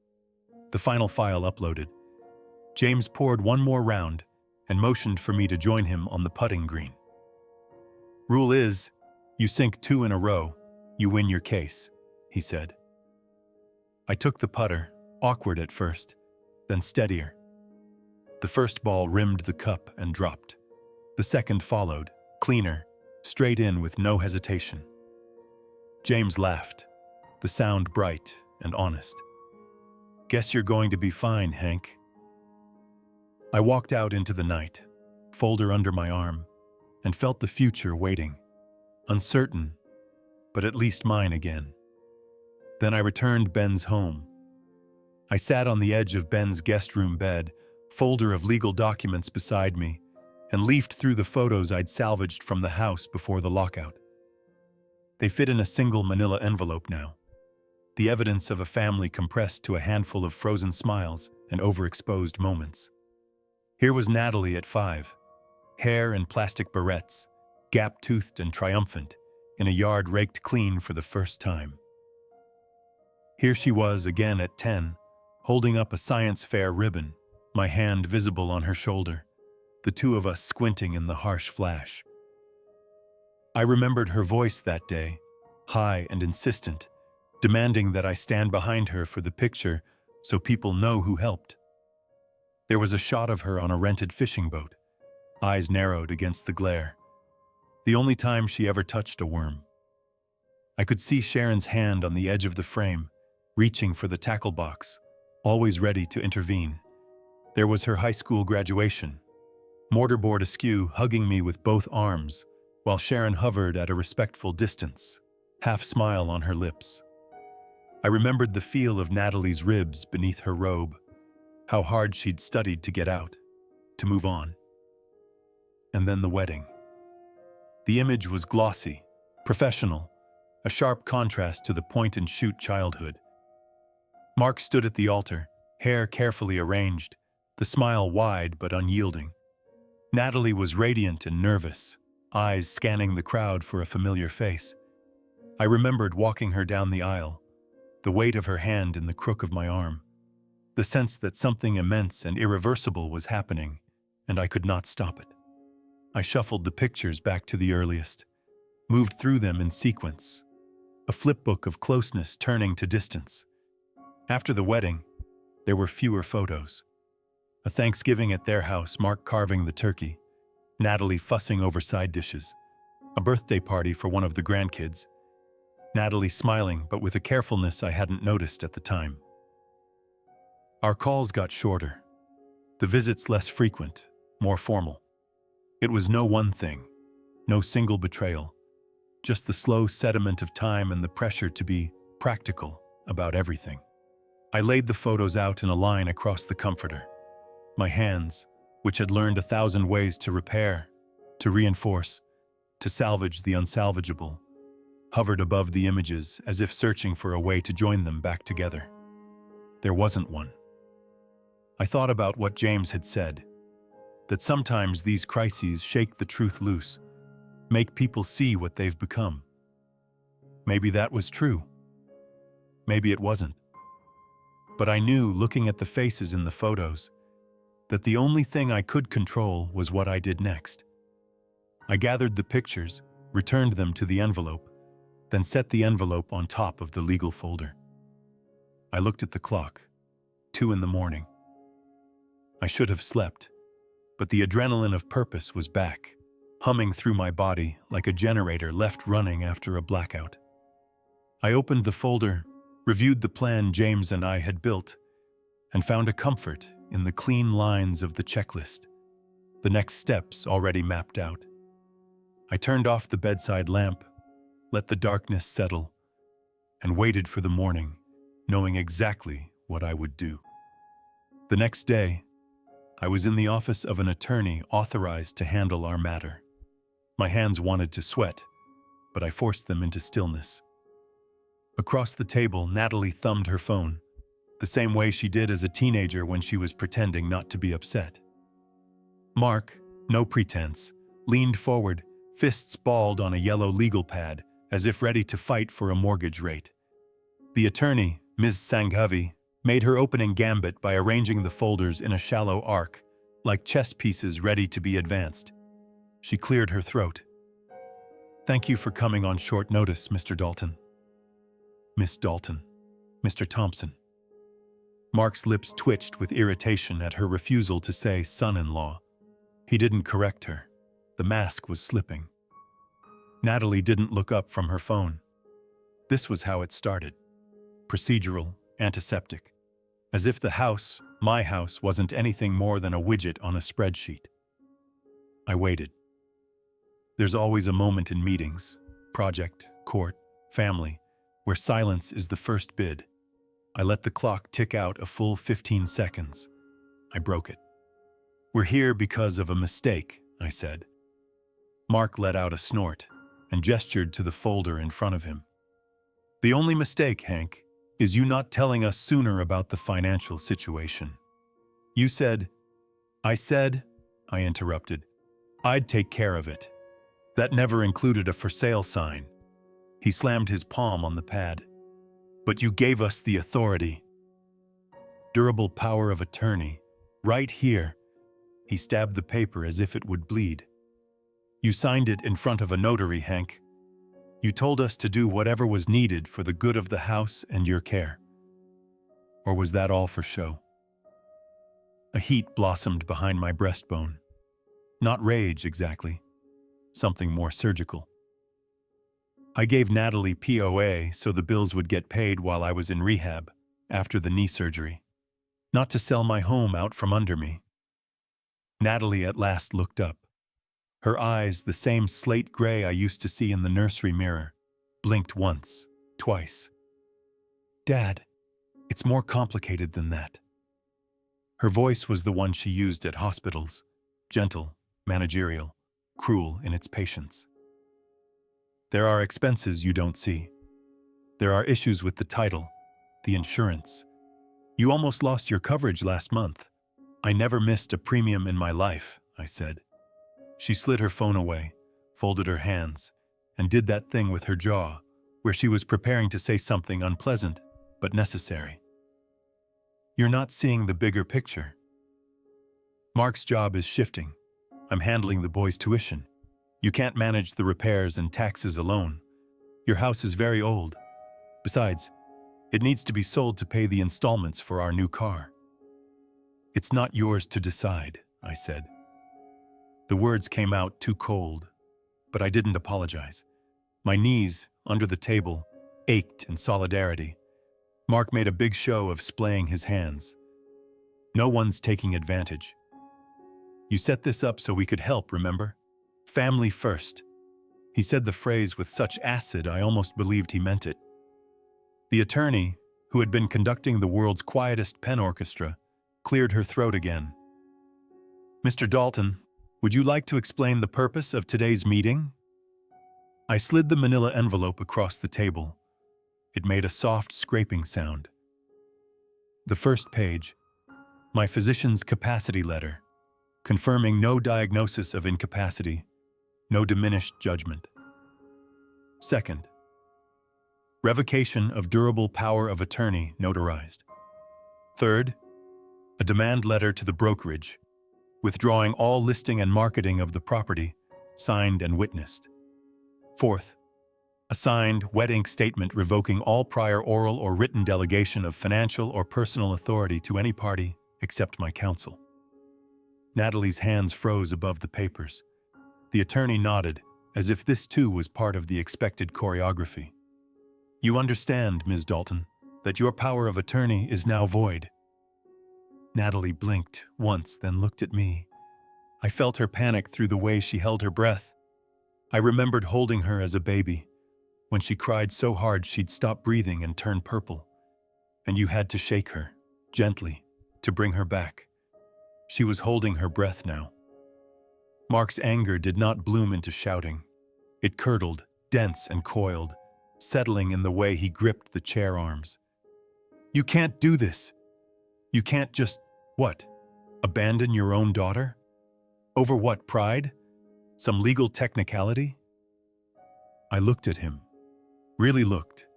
the final file uploaded, James poured one more round and motioned for me to join him on the putting green. Rule is, you sink 2 in a row, you win your case, he said. I took the putter, awkward at first, then steadier. The first ball rimmed the cup and dropped. The second followed, cleaner, straight in with no hesitation. James laughed, the sound bright and honest. Guess you're going to be fine, Hank. I walked out into the night, folder under my arm, and felt the future waiting. Uncertain, but at least mine again. Then I returned Ben's home. I sat on the edge of Ben's guest room bed, folder of legal documents beside me, and leafed through the photos I'd salvaged from the house before the lockout. They fit in a single manila envelope now, the evidence of a family compressed to a handful of frozen smiles and overexposed moments. Here was Natalie at 5, hair in plastic barrettes, gap-toothed and triumphant, in a yard raked clean for the first time. Here she was again at 10, holding up a science fair ribbon, my hand visible on her shoulder, the 2 of us squinting in the harsh flash. I remembered her voice that day, high and insistent, demanding that I stand behind her for the picture so people know who helped. There was a shot of her on a rented fishing boat, eyes narrowed against the glare. The only time she ever touched a worm. I could see Sharon's hand on the edge of the frame, reaching for the tackle box, always ready to intervene. There was her high school graduation, mortarboard askew, hugging me with both arms, while Sharon hovered at a respectful distance, half smile on her lips. I remembered the feel of Natalie's ribs beneath her robe, how hard she'd studied to get out, to move on. And then the wedding. The image was glossy, professional, a sharp contrast to the point-and-shoot childhood. Mark stood at the altar, hair carefully arranged, the smile wide but unyielding. Natalie was radiant and nervous, eyes scanning the crowd for a familiar face. I remembered walking her down the aisle, the weight of her hand in the crook of my arm, the sense that something immense and irreversible was happening, and I could not stop it. I shuffled the pictures back to the earliest, moved through them in sequence, a flipbook of closeness turning to distance. After the wedding, there were fewer photos. A Thanksgiving at their house, Mark carving the turkey, Natalie fussing over side dishes, a birthday party for one of the grandkids, Natalie smiling but with a carefulness I hadn't noticed at the time. Our calls got shorter, the visits less frequent, more formal. It was no one thing, no single betrayal, just the slow sediment of time and the pressure to be practical about everything. I laid the photos out in a line across the comforter. My hands, which had learned 1,000 ways to repair, to reinforce, to salvage the unsalvageable, hovered above the images as if searching for a way to join them back together. There wasn't one. I thought about what James had said, that sometimes these crises shake the truth loose, make people see what they've become. Maybe that was true. Maybe it wasn't. But I knew, looking at the faces in the photos, that the only thing I could control was what I did next. I gathered the pictures, returned them to the envelope, then set the envelope on top of the legal folder. I looked at the clock. 2 in the morning. I should have slept, but the adrenaline of purpose was back, humming through my body like a generator left running after a blackout. I opened the folder, reviewed the plan James and I had built, and found a comfort in the clean lines of the checklist, the next steps already mapped out. I turned off the bedside lamp, let the darkness settle, and waited for the morning, knowing exactly what I would do. The next day, I was in the office of an attorney authorized to handle our matter. My hands wanted to sweat, but I forced them into stillness. Across the table, Natalie thumbed her phone, the same way she did as a teenager when she was pretending not to be upset. Mark, no pretense, leaned forward, fists balled on a yellow legal pad, as if ready to fight for a mortgage rate. The attorney, Ms. Sanghavi, made her opening gambit by arranging the folders in a shallow arc, like chess pieces ready to be advanced. She cleared her throat. "Thank you for coming on short notice, Mr. Dalton." "Miss Dalton." "Mr. Thompson." Mark's lips twitched with irritation at her refusal to say son-in-law. He didn't correct her. The mask was slipping. Natalie didn't look up from her phone. This was how it started. Procedural, antiseptic. As if the house, my house, wasn't anything more than a widget on a spreadsheet. I waited. There's always a moment in meetings, project, court, family, where silence is the first bid. I let the clock tick out a full 15 seconds. I broke it. "We're here because of a mistake," I said. Mark let out a snort and gestured to the folder in front of him. "The only mistake, Hank, is you not telling us sooner about the financial situation. You said—" I interrupted, "I'd take care of it. That never included a for sale sign." He slammed his palm on the pad. "But you gave us the authority. Durable power of attorney. Right here." He stabbed the paper as if it would bleed. "You signed it in front of a notary, Hank. You told us to do whatever was needed for the good of the house and your care. Or was that all for show?" A heat blossomed behind my breastbone. Not rage, exactly. Something more surgical. I gave Natalie POA so the bills would get paid while I was in rehab, after the knee surgery. Not to sell my home out from under me. Natalie at last looked up. Her eyes, the same slate gray I used to see in the nursery mirror, blinked once, twice. "Dad, it's more complicated than that." Her voice was the one she used at hospitals, gentle, managerial, cruel in its patience. "There are expenses you don't see. There are issues with the title, the insurance. You almost lost your coverage last month." "I never missed a premium in my life," I said. She slid her phone away, folded her hands, and did that thing with her jaw, where she was preparing to say something unpleasant, but necessary. "You're not seeing the bigger picture. Mark's job is shifting. I'm handling the boys' tuition. You can't manage the repairs and taxes alone. Your house is very old. Besides, it needs to be sold to pay the installments for our new car." "It's not yours to decide," I said. The words came out too cold, but I didn't apologize. My knees, under the table, ached in solidarity. Mark made a big show of splaying his hands. "No one's taking advantage. You set this up so we could help, remember? Family first." He said the phrase with such acid I almost believed he meant it. The attorney, who had been conducting the world's quietest pen orchestra, cleared her throat again. "Mr. Dalton, would you like to explain the purpose of today's meeting?" I slid the manila envelope across the table. It made a soft scraping sound. The first page, my physician's capacity letter, confirming no diagnosis of incapacity, no diminished judgment. Second, revocation of durable power of attorney notarized. Third, a demand letter to the brokerage, withdrawing all listing and marketing of the property, signed and witnessed. Fourth, A signed, wet ink statement revoking all prior oral or written delegation of financial or personal authority to any party except my counsel. Natalie's hands froze above the papers. The attorney nodded, as if this too was part of the expected choreography. You understand, Ms. Dalton, that your power of attorney is now void. Natalie blinked once, then looked at me. I felt her panic through the way she held her breath. I remembered holding her as a baby, when she cried so hard she'd stop breathing and turn purple. And you had to shake her, gently, to bring her back. She was holding her breath now. Mark's anger did not bloom into shouting. It curdled, dense and coiled, settling in the way he gripped the chair arms. You can't do this. You can't just, what, abandon your own daughter? Over what, pride? Some legal technicality? I looked at him, really looked,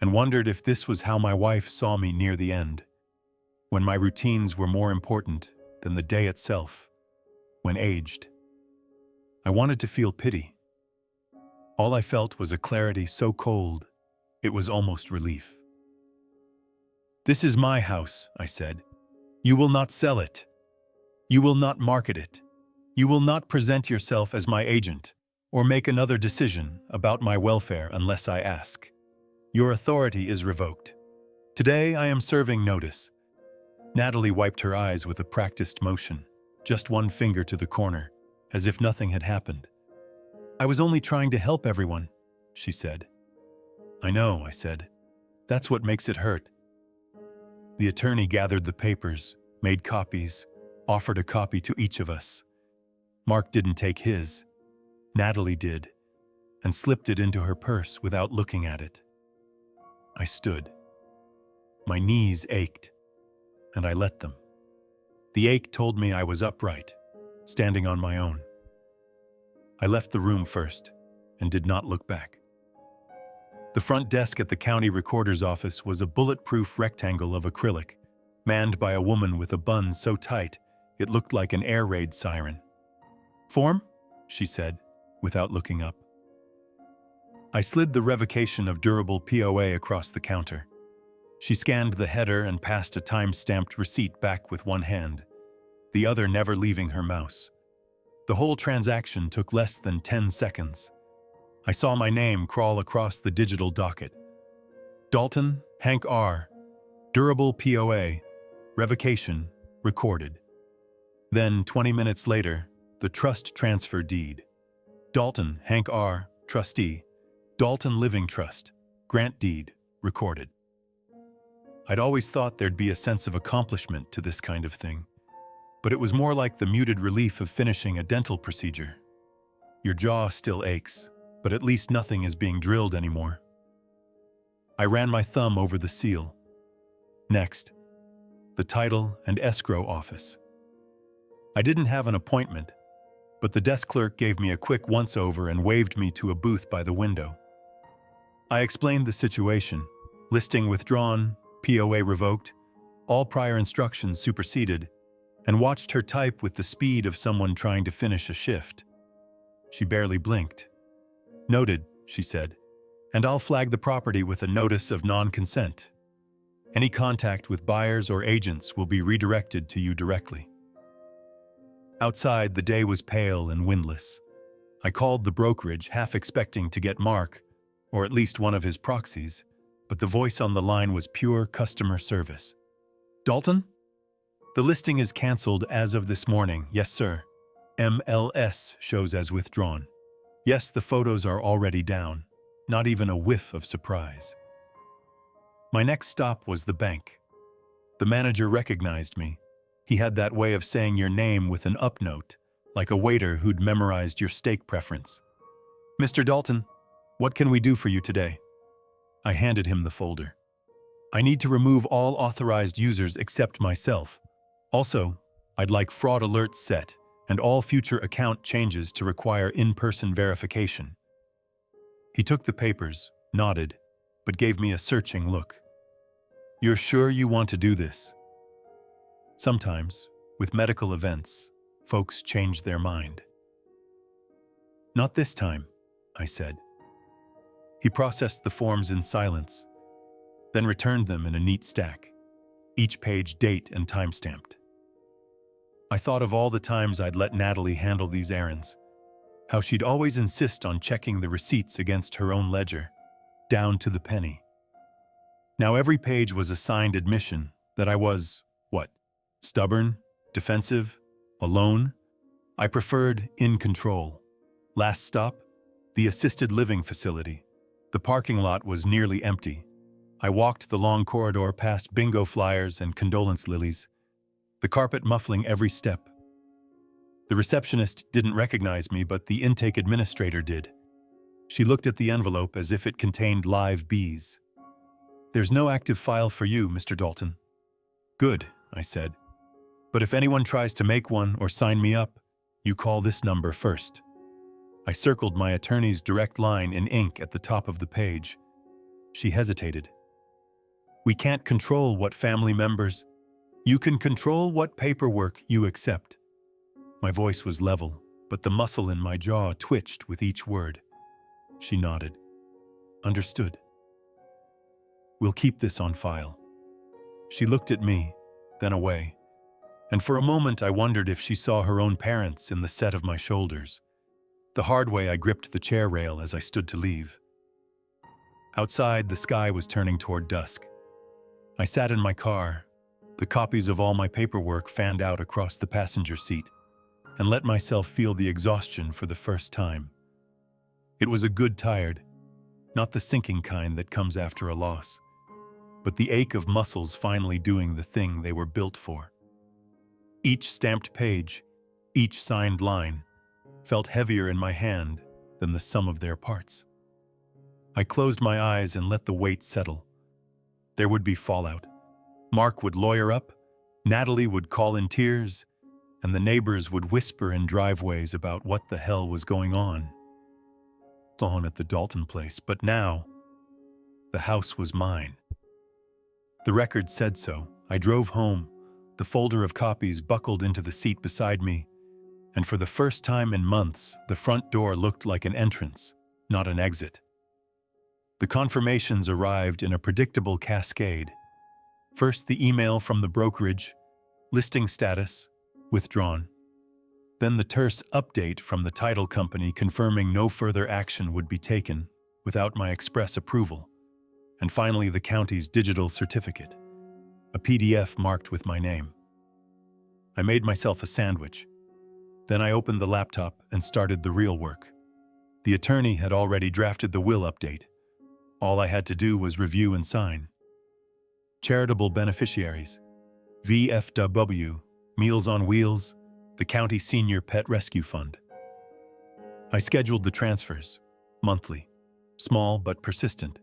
and wondered if this was how my wife saw me near the end, when my routines were more important than the day itself, when aged. I wanted to feel pity. All I felt was a clarity so cold, it was almost relief. This is my house, I said. You will not sell it. You will not market it. You will not present yourself as my agent or make another decision about my welfare unless I ask. Your authority is revoked. Today I am serving notice. Natalie wiped her eyes with a practiced motion, just one finger to the corner, as if nothing had happened. I was only trying to help everyone, she said. I know, I said. That's what makes it hurt. The attorney gathered the papers, made copies, offered a copy to each of us. Mark didn't take his. Natalie did, and slipped it into her purse without looking at it. I stood. My knees ached, and I let them. The ache told me I was upright, standing on my own. I left the room first, and did not look back. The front desk at the county recorder's office was a bulletproof rectangle of acrylic, manned by a woman with a bun so tight it looked like an air raid siren. Form? She said, without looking up. I slid the revocation of durable POA across the counter. She scanned the header and passed a time-stamped receipt back with one hand, the other never leaving her mouse. The whole transaction took less than 10 seconds. I saw my name crawl across the digital docket. Dalton, Hank R., durable POA, revocation, recorded. Then, 20 minutes later, the trust transfer deed. Dalton, Hank R., trustee, Dalton Living Trust, grant deed, recorded. I'd always thought there'd be a sense of accomplishment to this kind of thing, but it was more like the muted relief of finishing a dental procedure. Your jaw still aches, but at least nothing is being drilled anymore. I ran my thumb over the seal. Next, the title and escrow office. I didn't have an appointment, but the desk clerk gave me a quick once-over and waved me to a booth by the window. I explained the situation, listing withdrawn, POA revoked, all prior instructions superseded, and watched her type with the speed of someone trying to finish a shift. She barely blinked. Noted, she said, and I'll flag the property with a notice of non-consent. Any contact with buyers or agents will be redirected to you directly. Outside, the day was pale and windless. I called the brokerage, half expecting to get Mark, or at least one of his proxies, but the voice on the line was pure customer service. Dalton? The listing is canceled as of this morning. Yes, sir. MLS shows as withdrawn. Yes, the photos are already down. Not even a whiff of surprise. My next stop was the bank. The manager recognized me. He had that way of saying your name with an up note, like a waiter who'd memorized your steak preference. Mr. Dalton, what can we do for you today? I handed him the folder. I need to remove all authorized users except myself. Also, I'd like fraud alerts set and all future account changes to require in-person verification. He took the papers, nodded, but gave me a searching look. You're sure you want to do this? Sometimes, with medical events, folks change their mind. Not this time, I said. He processed the forms in silence, then returned them in a neat stack, each page date and time-stamped. I thought of all the times I'd let Natalie handle these errands, how she'd always insist on checking the receipts against her own ledger, down to the penny. Now every page was a signed admission that I was, stubborn, defensive, alone? I preferred in control. Last stop, the assisted living facility. The parking lot was nearly empty. I walked the long corridor past bingo flyers and condolence lilies, the carpet muffling every step. The receptionist didn't recognize me, but the intake administrator did. She looked at the envelope as if it contained live bees. "There's no active file for you, Mr. Dalton." "Good," I said. "But if anyone tries to make one or sign me up, you call this number first." I circled my attorney's direct line in ink at the top of the page. She hesitated. "We can't control what family members. You can control what paperwork you accept." My voice was level, but the muscle in my jaw twitched with each word. She nodded. "Understood. We'll keep this on file." She looked at me, then away, and for a moment I wondered if she saw her own parents in the set of my shoulders. The hard way I gripped the chair rail as I stood to leave. Outside, the sky was turning toward dusk. I sat in my car, the copies of all my paperwork fanned out across the passenger seat, and let myself feel the exhaustion for the first time. It was a good tired, not the sinking kind that comes after a loss, but the ache of muscles finally doing the thing they were built for. Each stamped page, each signed line, felt heavier in my hand than the sum of their parts. I closed my eyes and let the weight settle. There would be fallout. Mark would lawyer up, Natalie would call in tears, and the neighbors would whisper in driveways about what the hell was going on at the Dalton place. But now, the house was mine. The record said so. I drove home, the folder of copies buckled into the seat beside me, and for the first time in months, the front door looked like an entrance, not an exit. The confirmations arrived in a predictable cascade. First, the email from the brokerage, listing status, withdrawn. Then the terse update from the title company confirming no further action would be taken without my express approval. And finally, the county's digital certificate, a PDF marked with my name. I made myself a sandwich. Then I opened the laptop and started the real work. The attorney had already drafted the will update. All I had to do was review and sign. Charitable beneficiaries, VFW, Meals on Wheels, the County Senior Pet Rescue Fund. I scheduled the transfers, monthly, small but persistent,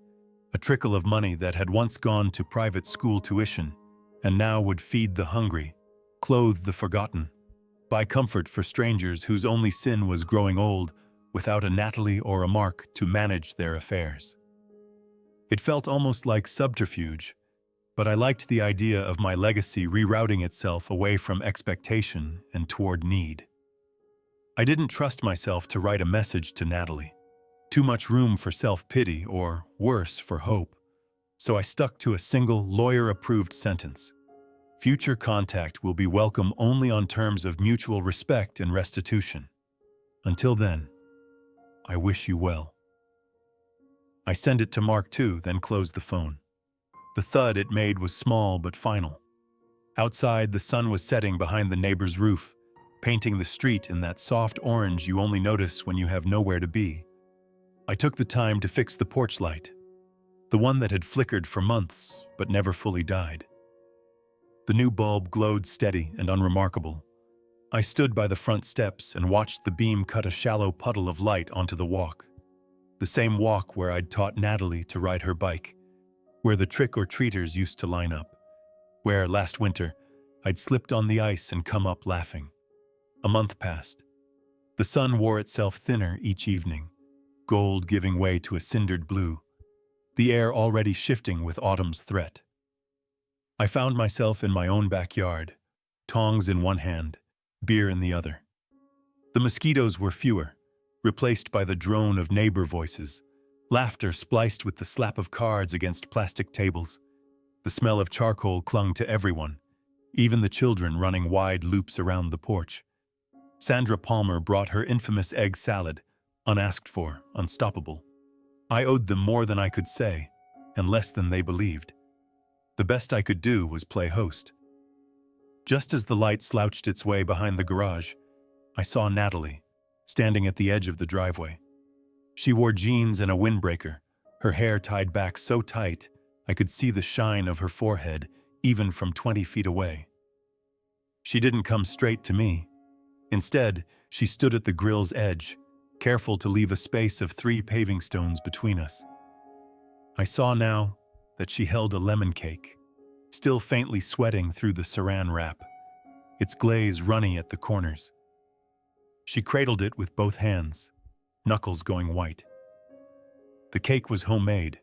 a trickle of money that had once gone to private school tuition and now would feed the hungry, clothe the forgotten, buy comfort for strangers whose only sin was growing old without a Natalie or a Mark to manage their affairs. It felt almost like subterfuge, but I liked the idea of my legacy rerouting itself away from expectation and toward need. I didn't trust myself to write a message to Natalie. Too much room for self-pity or, worse, for hope. So I stuck to a single lawyer-approved sentence. Future contact will be welcome only on terms of mutual respect and restitution. Until then, I wish you well. I sent it to Mark too, then closed the phone. The thud it made was small but final. Outside, the sun was setting behind the neighbor's roof, painting the street in that soft orange you only notice when you have nowhere to be. I took the time to fix the porch light, the one that had flickered for months but never fully died. The new bulb glowed steady and unremarkable. I stood by the front steps and watched the beam cut a shallow puddle of light onto the walk. The same walk where I'd taught Natalie to ride her bike, where the trick-or-treaters used to line up, where, last winter, I'd slipped on the ice and come up laughing. A month passed. The sun wore itself thinner each evening, gold giving way to a cindered blue, the air already shifting with autumn's threat. I found myself in my own backyard, tongs in one hand, beer in the other. The mosquitoes were fewer, replaced by the drone of neighbor voices, Laughter spliced with the slap of cards against plastic tables. The smell of charcoal clung to everyone, even the children running wide loops around the porch. Sandra Palmer brought her infamous egg salad, unasked for, unstoppable. I owed them more than I could say, and less than they believed. The best I could do was play host. Just as the light slouched its way behind the garage, I saw Natalie, standing at the edge of the driveway. She wore jeans and a windbreaker, her hair tied back so tight I could see the shine of her forehead even from 20 feet away. She didn't come straight to me. Instead, she stood at the grill's edge, careful to leave a space of 3 paving stones between us. I saw now that she held a lemon cake, still faintly sweating through the saran wrap, its glaze runny at the corners. She cradled it with both hands, knuckles going white. The cake was homemade,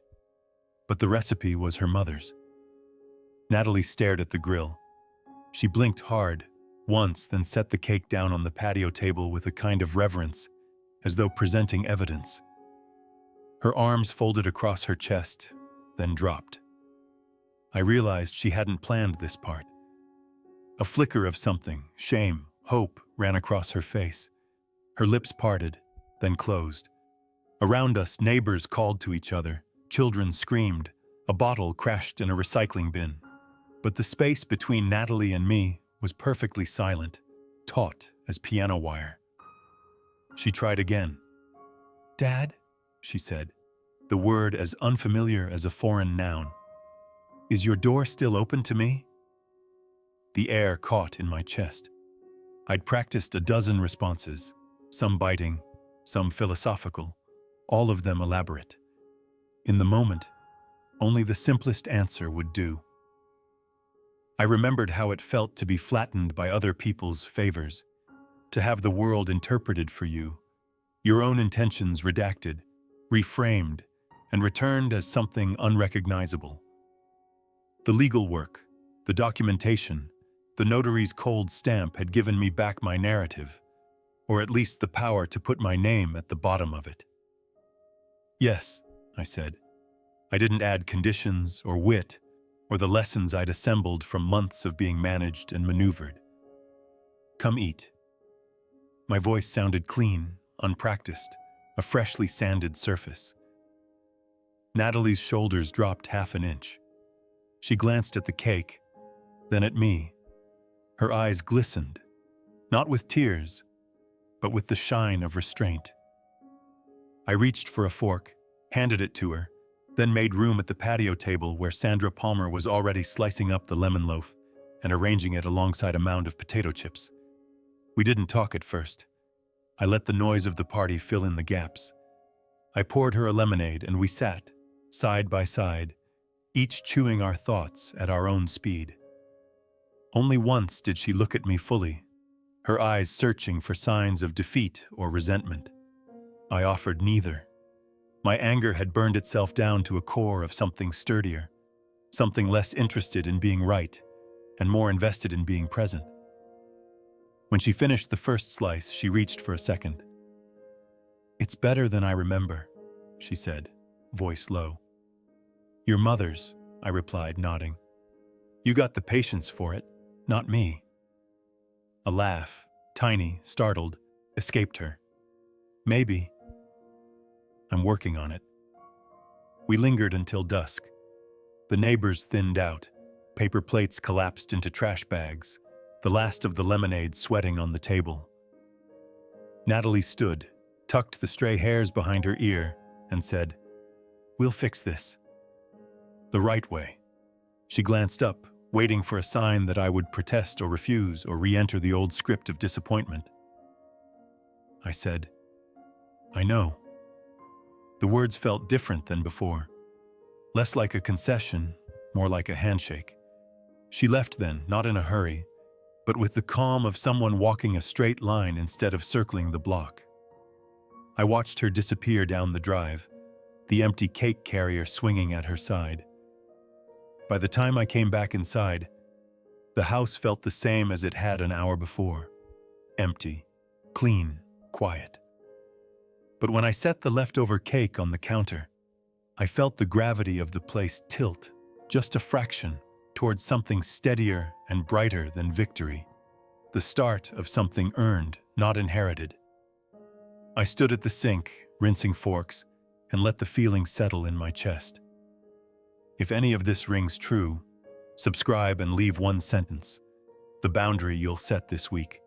but the recipe was her mother's. Natalie stared at the grill. She blinked hard, once, then set the cake down on the patio table with a kind of reverence, as though presenting evidence. Her arms folded across her chest, then dropped. I realized she hadn't planned this part. A flicker of something, shame, hope, ran across her face. Her lips parted, then closed. Around us, neighbors called to each other, children screamed, a bottle crashed in a recycling bin. But the space between Natalie and me was perfectly silent, taut as piano wire. She tried again. "Dad," she said, the word as unfamiliar as a foreign noun. "Is your door still open to me?" The air caught in my chest. I'd practiced a dozen responses, some biting, some philosophical, all of them elaborate. In the moment, only the simplest answer would do. I remembered how it felt to be flattened by other people's favors, to have the world interpreted for you, your own intentions redacted, reframed, and returned as something unrecognizable. The legal work, the documentation, the notary's cold stamp had given me back my narrative, or at least the power to put my name at the bottom of it. "Yes," I said. I didn't add conditions or wit or the lessons I'd assembled from months of being managed and maneuvered. "Come eat." My voice sounded clean, unpracticed, a freshly sanded surface. Natalie's shoulders dropped half an inch. She glanced at the cake, then at me. Her eyes glistened, not with tears, but with the shine of restraint. I reached for a fork, handed it to her, then made room at the patio table where Sandra Palmer was already slicing up the lemon loaf and arranging it alongside a mound of potato chips. We didn't talk at first. I let the noise of the party fill in the gaps. I poured her a lemonade and we sat, side by side, each chewing our thoughts at our own speed. Only once did she look at me fully, her eyes searching for signs of defeat or resentment. I offered neither. My anger had burned itself down to a core of something sturdier, something less interested in being right and more invested in being present. When she finished the first slice, she reached for a second. "It's better than I remember," she said, voice low. "Your mother's," I replied, nodding. "You got the patience for it, not me." A laugh, tiny, startled, escaped her. "Maybe. I'm working on it." We lingered until dusk. The neighbors thinned out. Paper plates collapsed into trash bags, the last of the lemonade sweating on the table. Natalie stood, tucked the stray hairs behind her ear, and said, "We'll fix this. The right way." She glanced up, waiting for a sign that I would protest or refuse or re-enter the old script of disappointment. I said, "I know." The words felt different than before. Less like a concession, more like a handshake. She left then, not in a hurry, but with the calm of someone walking a straight line instead of circling the block. I watched her disappear down the drive, the empty cake carrier swinging at her side. By the time I came back inside, the house felt the same as it had an hour before. Empty, clean, quiet. But when I set the leftover cake on the counter, I felt the gravity of the place tilt, just a fraction, towards something steadier and brighter than victory. The start of something earned, not inherited. I stood at the sink, rinsing forks, and let the feeling settle in my chest. If any of this rings true, subscribe and leave one sentence, the boundary you'll set this week.